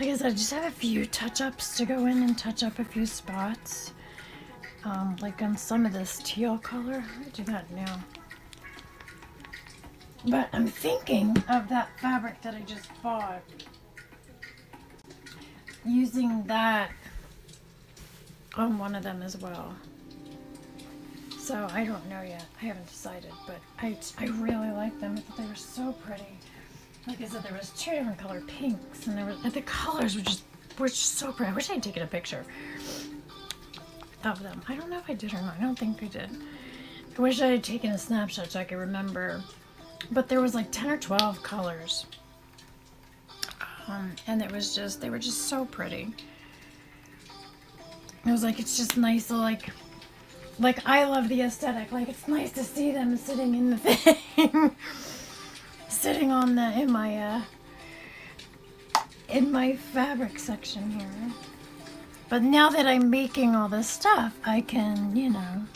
Like I said, I just have a few touch-ups to go in and touch up a few spots. Like on some of this teal color. I'll do that now. But I'm thinking of that fabric that I just bought. Using that on one of them as well. So I don't know yet. I haven't decided, but I really like them. I thought they were so pretty. Like I said, there was 2 different color pinks, and the colors were just so pretty. I wish I had taken a picture of them. I don't know if I did or not. I don't think I did. I wish I had taken a snapshot so I could remember. But there was like 10 or 12 colors. And they were just so pretty. It was like, it's just nice to like I love the aesthetic. Like, it's nice to see them sitting in the thing. Sitting on in my fabric section here. But now that I'm making all this stuff, I can, you know,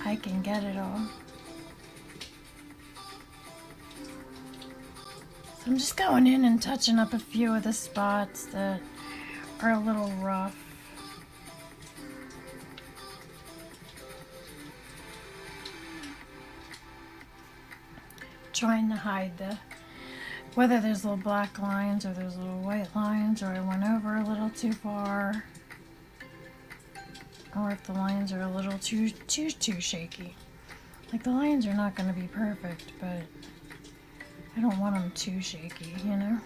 I can get it all. So I'm just going in and touching up a few of the spots that are a little rough. Trying to hide whether there's little black lines or there's little white lines, or I went over a little too far, or if the lines are a little too shaky. Like, the lines are not going to be perfect, but I don't want them too shaky, you know?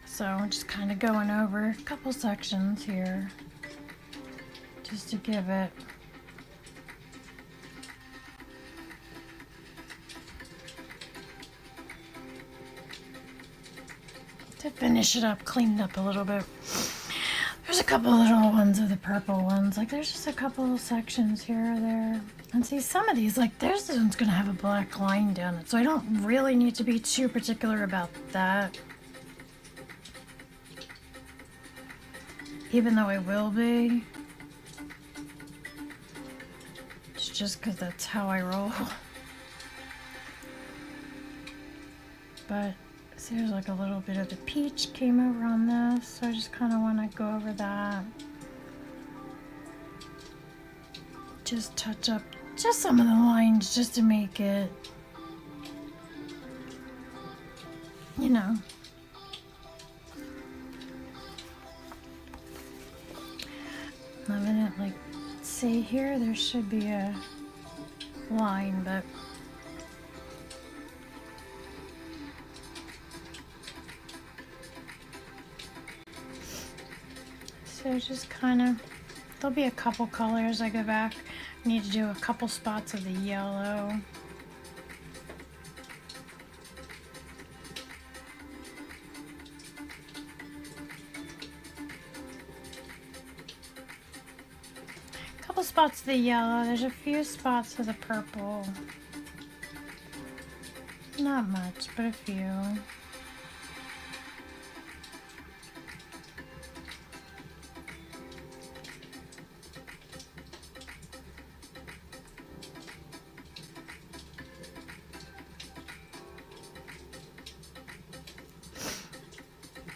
So I'm just kind of going over a couple sections here just to give it to finish it up, clean it up a little bit. There's a couple little ones of the purple ones. Like, there's just a couple of sections here or there. And see, some of these, like, this one's going to have a black line down it. So I don't really need to be too particular about that. Even though I will be. It's just because that's how I roll. But see, there's like a little bit of the peach came over on this, so I just kind of want to go over that. Just touch up just some of the lines just to make it, you know. Loving it. Like, see here, there should be a line, but so just kind of, there'll be a couple colors I go back. I need to do a couple spots of the yellow. Couple spots of the yellow. There's a few spots of the purple. Not much, but a few.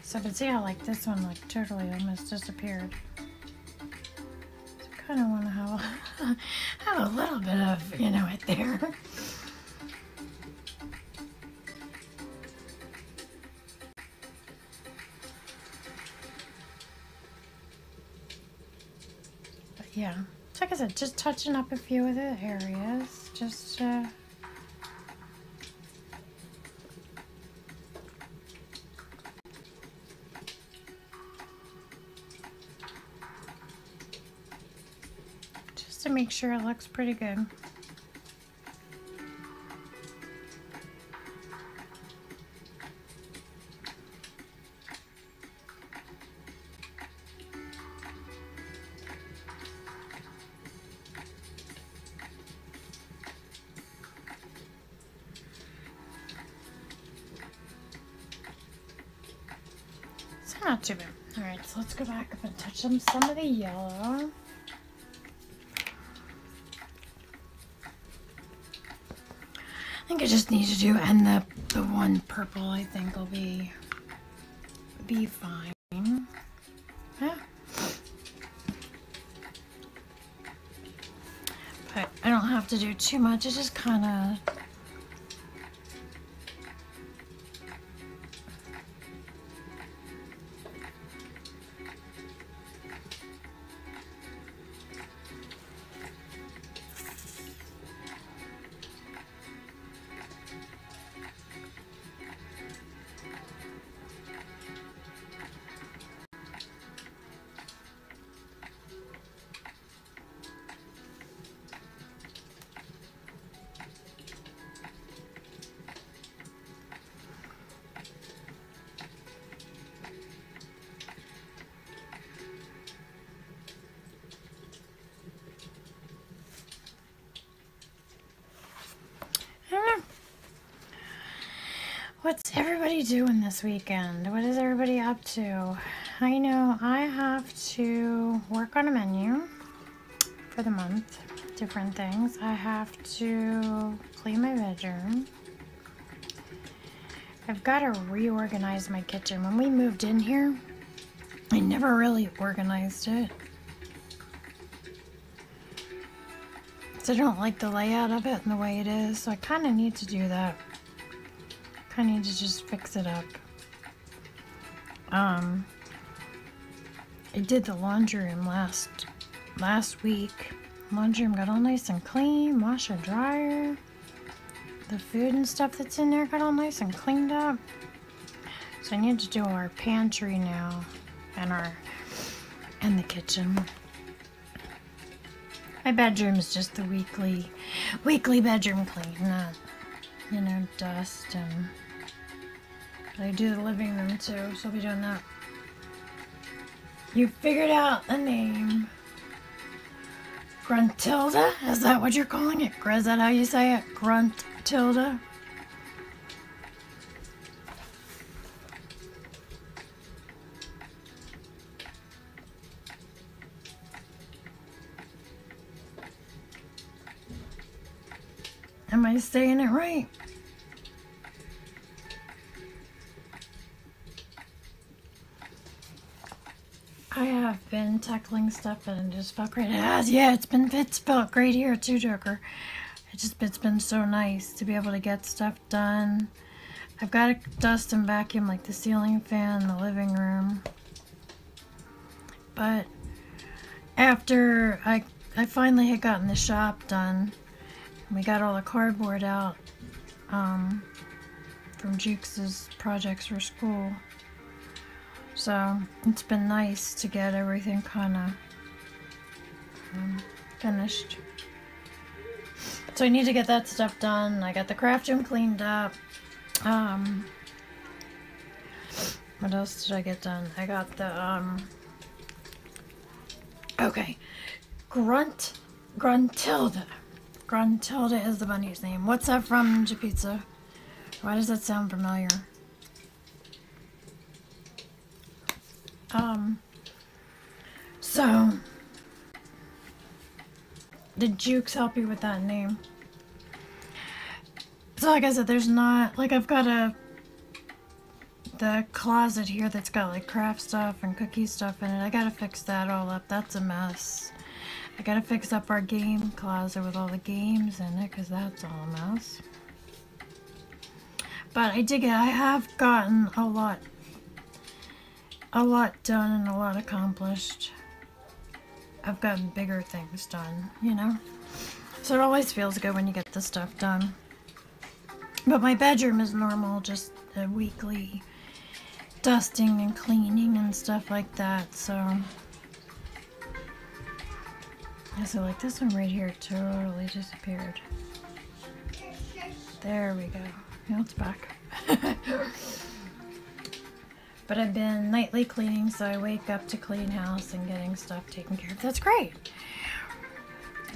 So, but see how, like, this one, like, totally almost disappeared. So I kind of want to have a little bit of, you know, it there. But yeah, so like I said, just touching up a few of the areas, just to make sure it looks pretty good. not too bad. Alright, so let's go back up and touch some of the yellow. I think I just need to do, and the one purple I think will be fine. Yeah. But I don't have to do too much. It's just kind of what's everybody doing this weekend? What is everybody up to? I know I have to work on a menu for the month, different things. I have to clean my bedroom. I've got to reorganize my kitchen. When we moved in here, I never really organized it. So I don't like the layout of it and the way it is, so I kind of need to do that. I need to just fix it up. I did the laundry room last week. Laundry room got all nice and clean, washer dryer. The food and stuff that's in there got all nice and cleaned up. So I need to do our pantry now and the kitchen. My bedroom is just the weekly bedroom clean, not, you know, dust and. I do the living room too, so I'll be doing that. You figured out the name. Gruntilda? Is that what you're calling it? Is that how you say it? Gruntilda? Am I saying it right? I have been tackling stuff and it just felt great. It has, yeah, it's felt great here too, Joker. It's been so nice to be able to get stuff done. I've got to dust and vacuum like the ceiling fan in the living room. But after I finally had gotten the shop done, we got all the cardboard out from Jukes' projects for school. So it's been nice to get everything kind of finished. So I need to get that stuff done. I got the craft room cleaned up. What else did I get done? I got the okay, Gruntilda. Gruntilda is the bunny's name. What's that from, Pizza? Why does that sound familiar? So, did Jukes help you with that name? So like I said, there's not, like I've got the closet here that's got like craft stuff and cookie stuff in it. I gotta fix that all up. That's a mess. I gotta fix up our game closet with all the games in it because that's all a mess. But I have gotten a lot done and a lot accomplished. I've gotten bigger things done, you know? So it always feels good when you get the stuff done. But my bedroom is normal, just a weekly dusting and cleaning and stuff like that, so. Yeah, so like this one right here totally disappeared. There we go. Now it's back. But I've been nightly cleaning, so I wake up to clean house and getting stuff taken care of. That's great.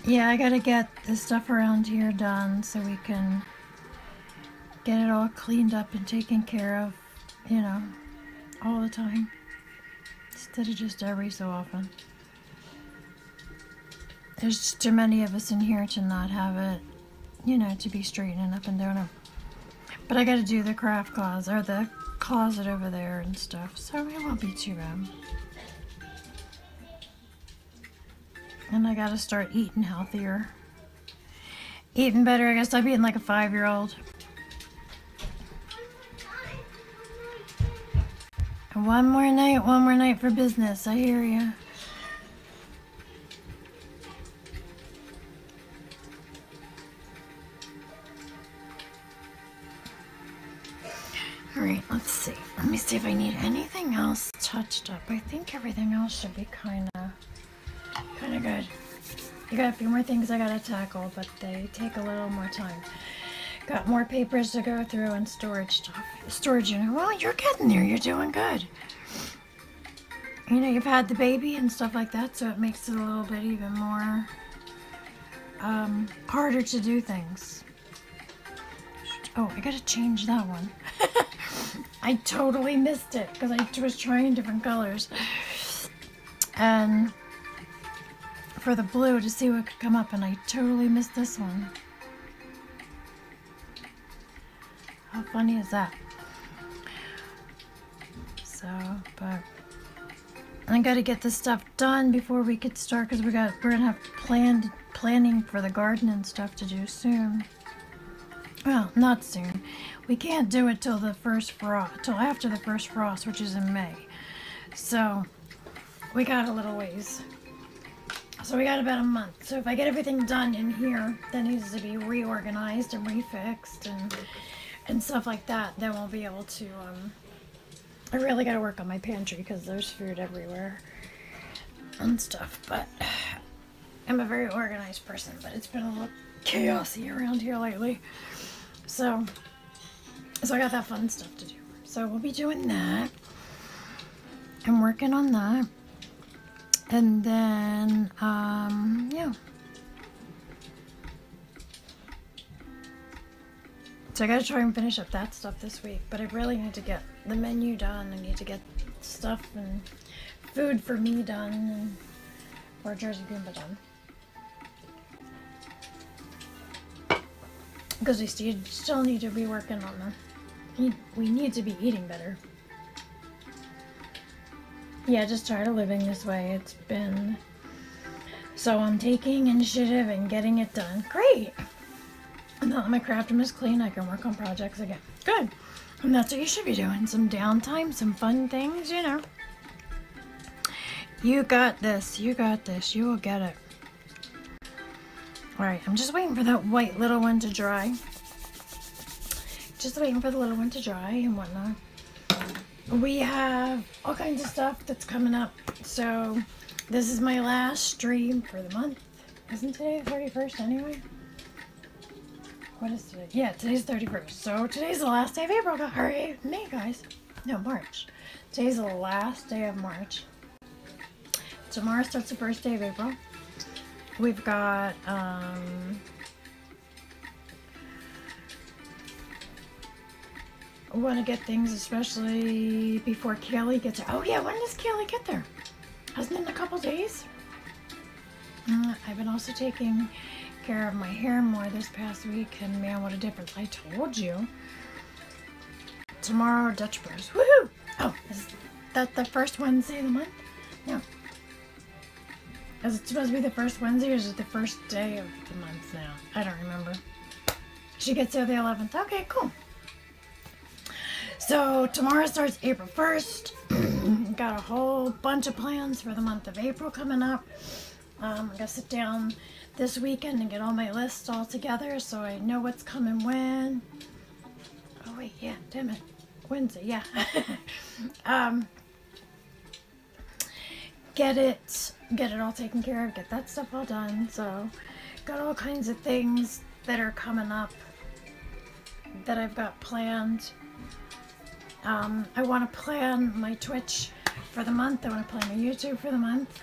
Yeah, I gotta get the stuff around here done so we can get it all cleaned up and taken care of, you know, all the time. instead of just every so often. There's just too many of us in here to not have it, you know, to be straightening up and down. But I gotta do the craft closet, or the closet over there and stuff, so it won't be too bad. And I gotta start eating healthier. Eating better, I guess I'm eating like a 5-year-old. And one more night for business, I hear ya. Alright, let's see. Let me see if I need anything else touched up. I think everything else should be kinda good. I got a few more things I gotta tackle, but they take a little more time. Got more papers to go through and storage stuff. Storage unit. Well, you're getting there. You're doing good. You know, you've had the baby and stuff like that, so it makes it a little bit even more harder to do things. Oh, I gotta change that one. I totally missed it because I was trying different colors. And for the blue to see what could come up, and I totally missed this one. How funny is that? So, but I gotta get this stuff done before we could start, because we're gonna have planning for the garden and stuff to do soon. Well, not soon. We can't do it till the first frost, till after the first frost, which is in May. So we got a little ways. So we got about a month. So if I get everything done in here that needs to be reorganized and refixed and stuff like that, then we'll be able to, I really got to work on my pantry because there's food everywhere and stuff. But I'm a very organized person, but it's been a little chaosy around here lately. So I got that fun stuff to do. So we'll be doing that. I'm working on that. And then, yeah. So I gotta try and finish up that stuff this week, but I really need to get the menu done. I need to get stuff and food for me done, and or Jersey Goomba done. Because we still need to be working on them. We need to be eating better. Yeah, just tired of living this way. It's been... So I'm taking initiative and getting it done. Great! And now that my craft room is clean, I can work on projects again. Good! And that's what you should be doing. Some downtime, some fun things, you know. You got this. You got this. You will get it. Alright, I'm just waiting for that white little one to dry. Just waiting for the little one to dry and whatnot. We have all kinds of stuff that's coming up. So, this is my last stream for the month. Isn't today the 31st anyway? What is today? Yeah, today's 31st. So, today's the last day of April. Or May, guys. No, March. Today's the last day of March. Tomorrow starts the first day of April. We've got, I want to get things, especially before Kaylee gets there. Oh yeah, when does Kaylee get there? Hasn't it been a couple days? I've been also taking care of my hair more this past week, and man, what a difference. I told you. Tomorrow, Dutch Bros. Woohoo! Oh, is that the first Wednesday of the month? No. Is it supposed to be the first Wednesday, or is it the first day of the month now? I don't remember. She gets there the 11th. Okay, cool. So, tomorrow starts April 1st. Got a whole bunch of plans for the month of April coming up. I'm going to sit down this weekend and get all my lists all together so I know what's coming when. Oh, wait, yeah, damn it. Wednesday, yeah. Get it all taken care of, get that stuff all done. So, got all kinds of things that are coming up that I've got planned. I want to plan my Twitch for the month. I want to plan my YouTube for the month.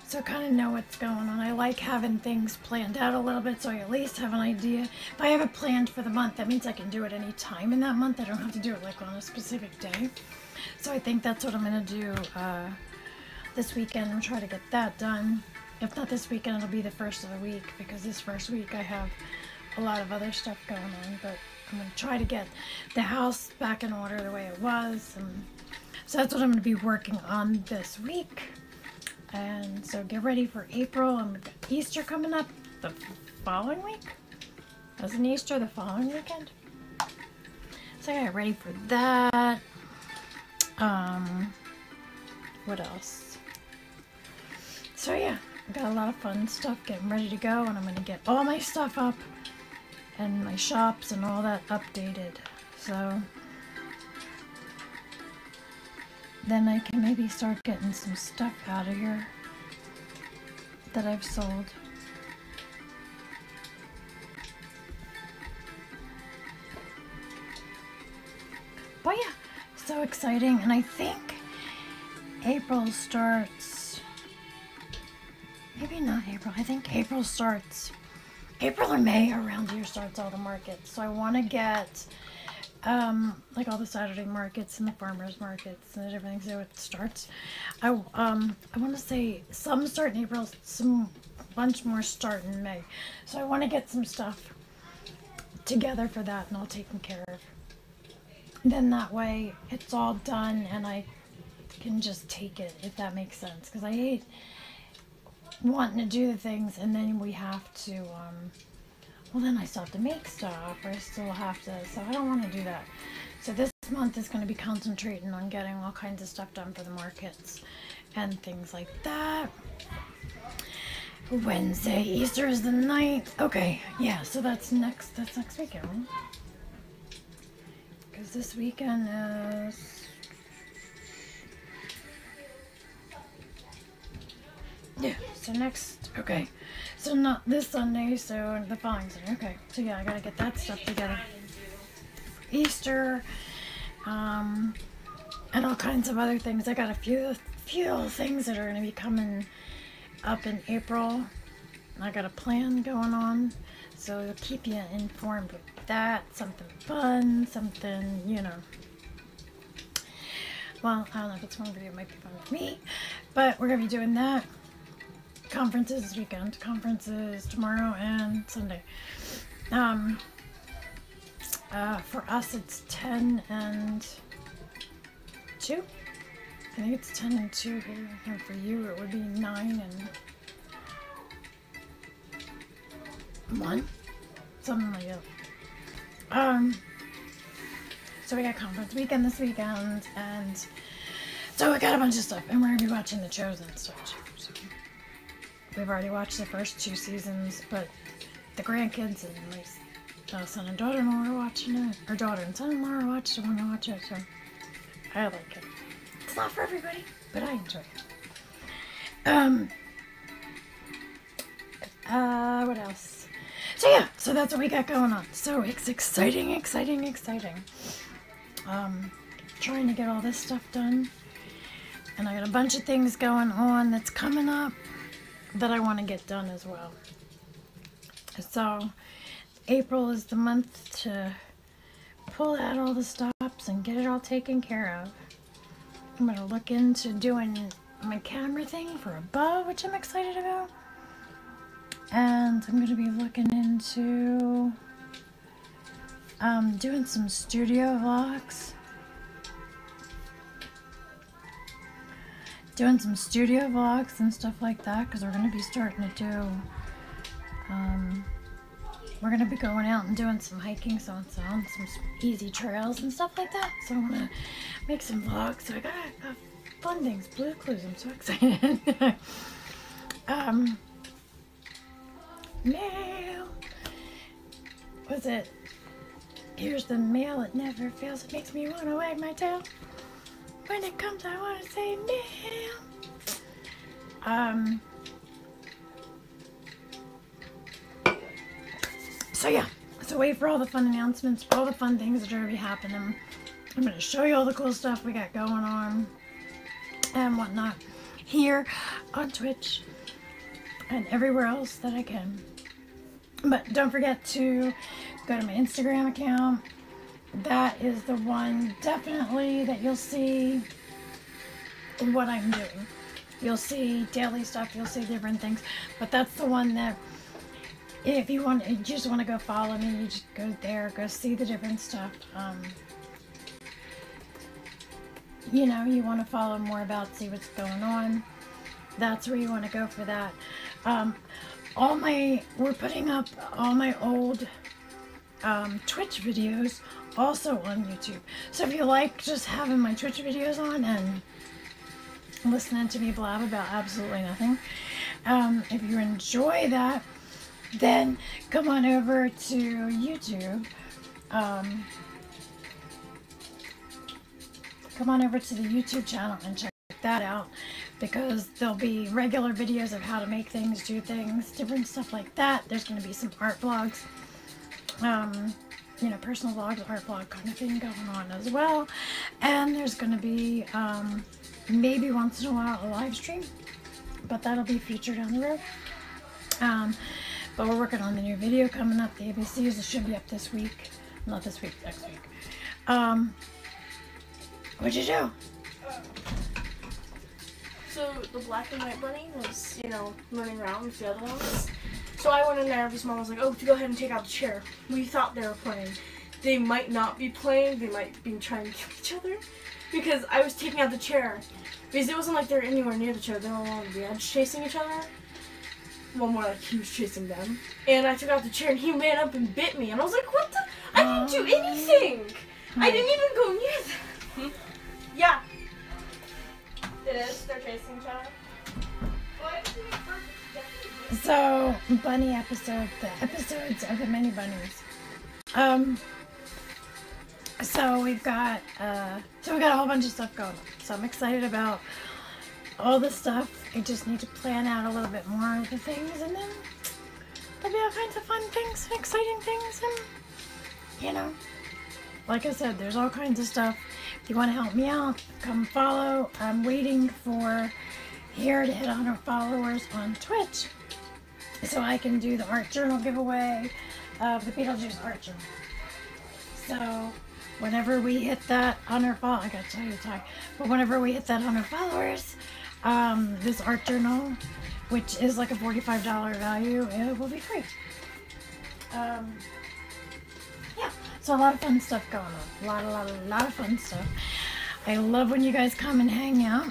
So kind of know what's going on. I like having things planned out a little bit, so I at least have an idea. If I have it planned for the month, that means I can do it any time in that month. I don't have to do it like on a specific day. So I think that's what I'm going to do this weekend and try to get that done. If not this weekend, it'll be the first of the week, because this first week I have a lot of other stuff going on, but I'm going to try to get the house back in order the way it was. And so that's what I'm going to be working on this week. And so get ready for April. And we've got Easter coming up the following week. Wasn't Easter the following weekend? So I got ready for that. What else? So yeah, I got a lot of fun stuff getting ready to go, and I'm going to get all my stuff up and my shops and all that updated. So then I can maybe start getting some stuff out of here that I've sold. But yeah, so exciting. And I think April starts, maybe not April, I think April starts, April or May around here starts all the markets. So I want to get like all the Saturday markets and the farmers markets and everything. So it starts, I want to say some start in April, some bunch more start in May. So I want to get some stuff together for that and all taken care of. Then that way it's all done and I can just take it, if that makes sense. Because I hate wanting to do the things and then we have to, well then I still have to make stuff, or I still have to, so I don't want to do that. So this month is going to be concentrating on getting all kinds of stuff done for the markets and things like that. Wednesday, Easter is the 9th. Okay, yeah, so that's next weekend, right? Because this weekend is, yeah, so next, okay, so not this Sunday, so the following Sunday. Okay, so yeah, I gotta get that stuff together for Easter, and all kinds of other things. I got a few things that are gonna be coming up in April. I got a plan going on, so I'll keep you informed with that. Something fun, something, you know. Well, I don't know if it's fun for you, it might be fun for me, but we're gonna be doing that. Conferences this weekend. Conferences tomorrow and Sunday. For us it's 10 and 2. I think it's 10 and 2 here, and for you it would be 9 and 1, something like that. So we got conference weekend this weekend, and so we got a bunch of stuff, and we're gonna be watching The Chosen stuff too. So we've already watched the first 2 seasons, but the grandkids and my son and daughter-in-law are watching it, or daughter and son-in-law are want to watch it, so I like it. It's not for everybody, but I enjoy it. What else? So yeah, so that's what we got going on. So it's exciting. Trying to get all this stuff done. And I got a bunch of things going on that's coming up that I want to get done as well. So April is the month to pull out all the stops and get it all taken care of. I'm going to look into doing my camera thing for a bow, which I'm excited about. And I'm going to be looking into doing some studio vlogs. Doing some studio vlogs and stuff like that, because we're going to be starting to do, we're going to be going out and doing some hiking, so on some easy trails and stuff like that. So I'm going to make some vlogs. So I got fun things, Blue Clues, I'm so excited. Mail. Was it? Here's the mail, it never fails, it makes me want to wag my tail. When it comes, I want to say mail. So yeah, so wait for all the fun announcements, for all the fun things that are going to be happening. I'm going to show you all the cool stuff we got going on and whatnot here on Twitch and everywhere else that I can. But don't forget to go to my Instagram account, that is the one definitely that you'll see what I'm doing. You'll see daily stuff, you'll see different things, but that's the one that if you want, you just want to go follow me, you just go there, go see the different stuff. You know, you want to follow more about, see what's going on. That's where you want to go for that. We're putting up all my old Twitch videos also on YouTube. So if you like just having my Twitch videos on and listening to me blab about absolutely nothing, if you enjoy that, then come on over to YouTube. Come on over to the YouTube channel and check that out, because there'll be regular videos of how to make things, do things, different stuff like that. There's going to be some art vlogs, you know, personal vlogs, art vlog kind of thing going on as well. And there's going to be maybe once in a while a live stream, but that'll be future down the road. But we're working on the new video coming up, the ABCs. It should be up this week. Not this week, next week. What'd you do? So the black and white bunny was, you know, running around with the other ones. So I went in there, his mom was like, oh, go ahead and take out the chair. We thought they were playing. They might not be playing, they might be trying to kill each other. Because I was taking out the chair. Because it wasn't like they were anywhere near the chair, they were along the edge chasing each other. Well, more like he was chasing them. And I took out the chair and he ran up and bit me. And I was like, what the? I didn't do anything! I didn't even go near them. Yeah. It is. They're chasing each other. So, bunny episode, the episodes of the mini bunnies. So we've got a whole bunch of stuff going on. So I'm excited about all the stuff. I just need to plan out a little bit more of the things, and then there'll be all kinds of fun things, exciting things, and you know, like I said, there's all kinds of stuff. If you want to help me out, come follow. I'm waiting for here to hit 100 followers on Twitch so I can do the art journal giveaway of the Beetlejuice art journal. So whenever we hit that 100 followers, I gotta tell you, Ty, but whenever we hit that 100 followers, this art journal, which is like a $45 value, it will be free. Yeah, so a lot of fun stuff going on. A lot of fun stuff. I love when you guys come and hang out.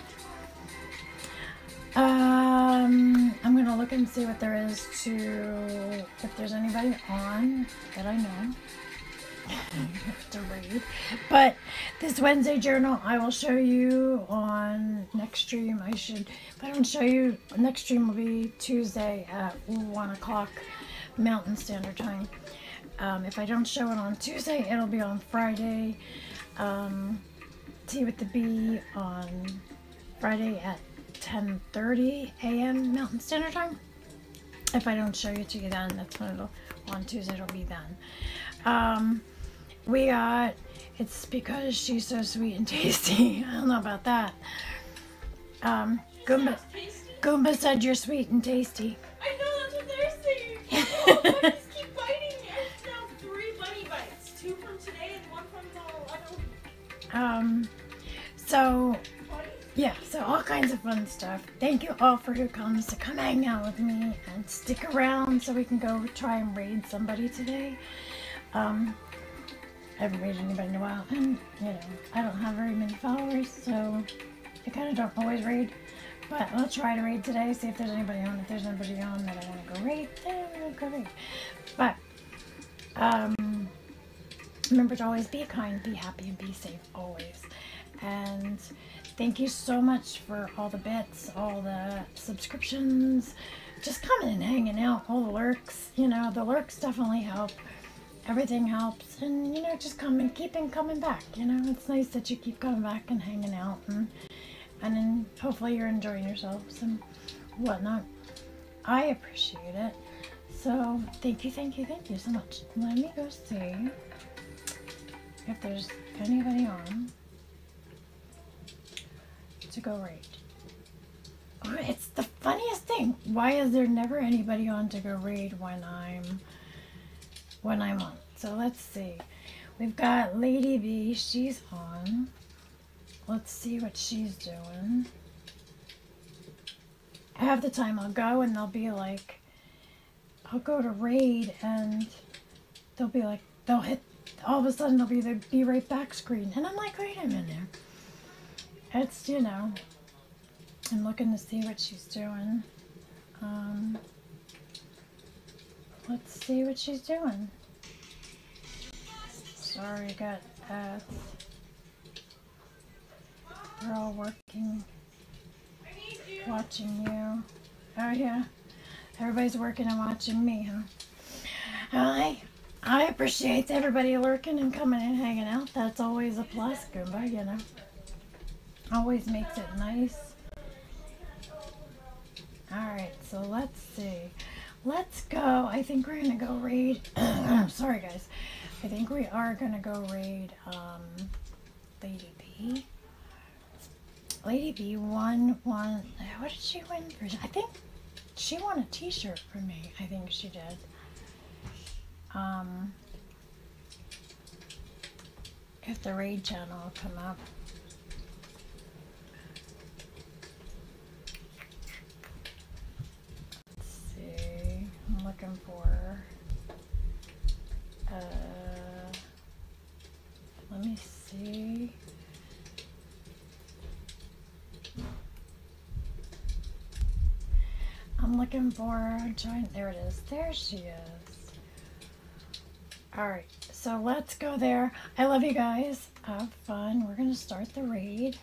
I'm gonna look and see what there is if there's anybody on that I know to read. But this Wednesday journal I will show you on next stream. If I don't show you, next stream will be Tuesday at 1 o'clock Mountain Standard Time. If I don't show it on Tuesday, it'll be on Friday. Tea with the Bee on Friday at 10:30 a.m. Mountain Standard Time. If I don't show you to you then, that's when on Tuesday it'll be then. We got, it's because she's so sweet and tasty. I don't know about that. Goomba said you're sweet and tasty. I know, that's what they're saying. Oh, bunnies keep biting me. I just got 3 bunny bites. 2 from today and 1 from the other week. So yeah, so all kinds of fun stuff. Thank you all for who comes to come hang out with me and stick around so we can go try and raid somebody today. I haven't raided anybody in a while, and you know, I don't have very many followers, so I kind of don't always raid. But I'll try to raid today, see if there's anybody on. If there's anybody on that I want to go raid, then I'll go raid. But remember to always be kind, be happy, and be safe always. And thank you so much for all the bits, all the subscriptions, just coming and hanging out, all the lurks. You know, the lurks definitely help. Everything helps, and you know, just keep coming back. You know, it's nice that you keep coming back and hanging out, and then hopefully you're enjoying yourselves and whatnot. I appreciate it. So thank you so much. Let me go see if there's anybody on to go raid. Oh, it's the funniest thing. Why is there never anybody on to go raid when I'm on? So let's see. We've got Lady B. She's on. Let's see what she's doing. Half the time I'll go and they'll be like, I'll go to raid and they'll be like, they'll hit, all of a sudden they'll be the be right back screen. And I'm like, wait a minute. It's, you know, I'm looking to see what she's doing. Let's see what she's doing. Sorry, got ads. They're all working, watching you. Oh yeah, everybody's working and watching me, huh? I appreciate everybody lurking and coming and hanging out. That's always a plus, Goomba, you know. Always makes it nice. Alright, so let's see. Let's go. I think we're going to go raid. Sorry, guys. I think we are going to go raid Lady B. Lady B won. What did she win? I think she won a t-shirt from me. I think she did. If the raid channel will come up. Let's see. I'm looking for let me see. I'm looking for a giant. There it is. There she is. Alright, so let's go there. I love you guys. Have fun. We're going to start the raid.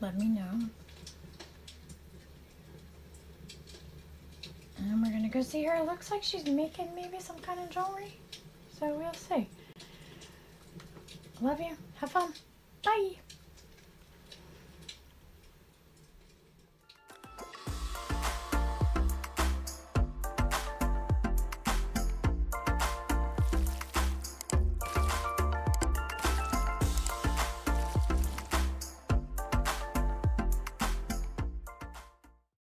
Let me know. And we're going to go see her. It looks like she's making maybe some kind of jewelry. So we'll see. Love you. Have fun. Bye.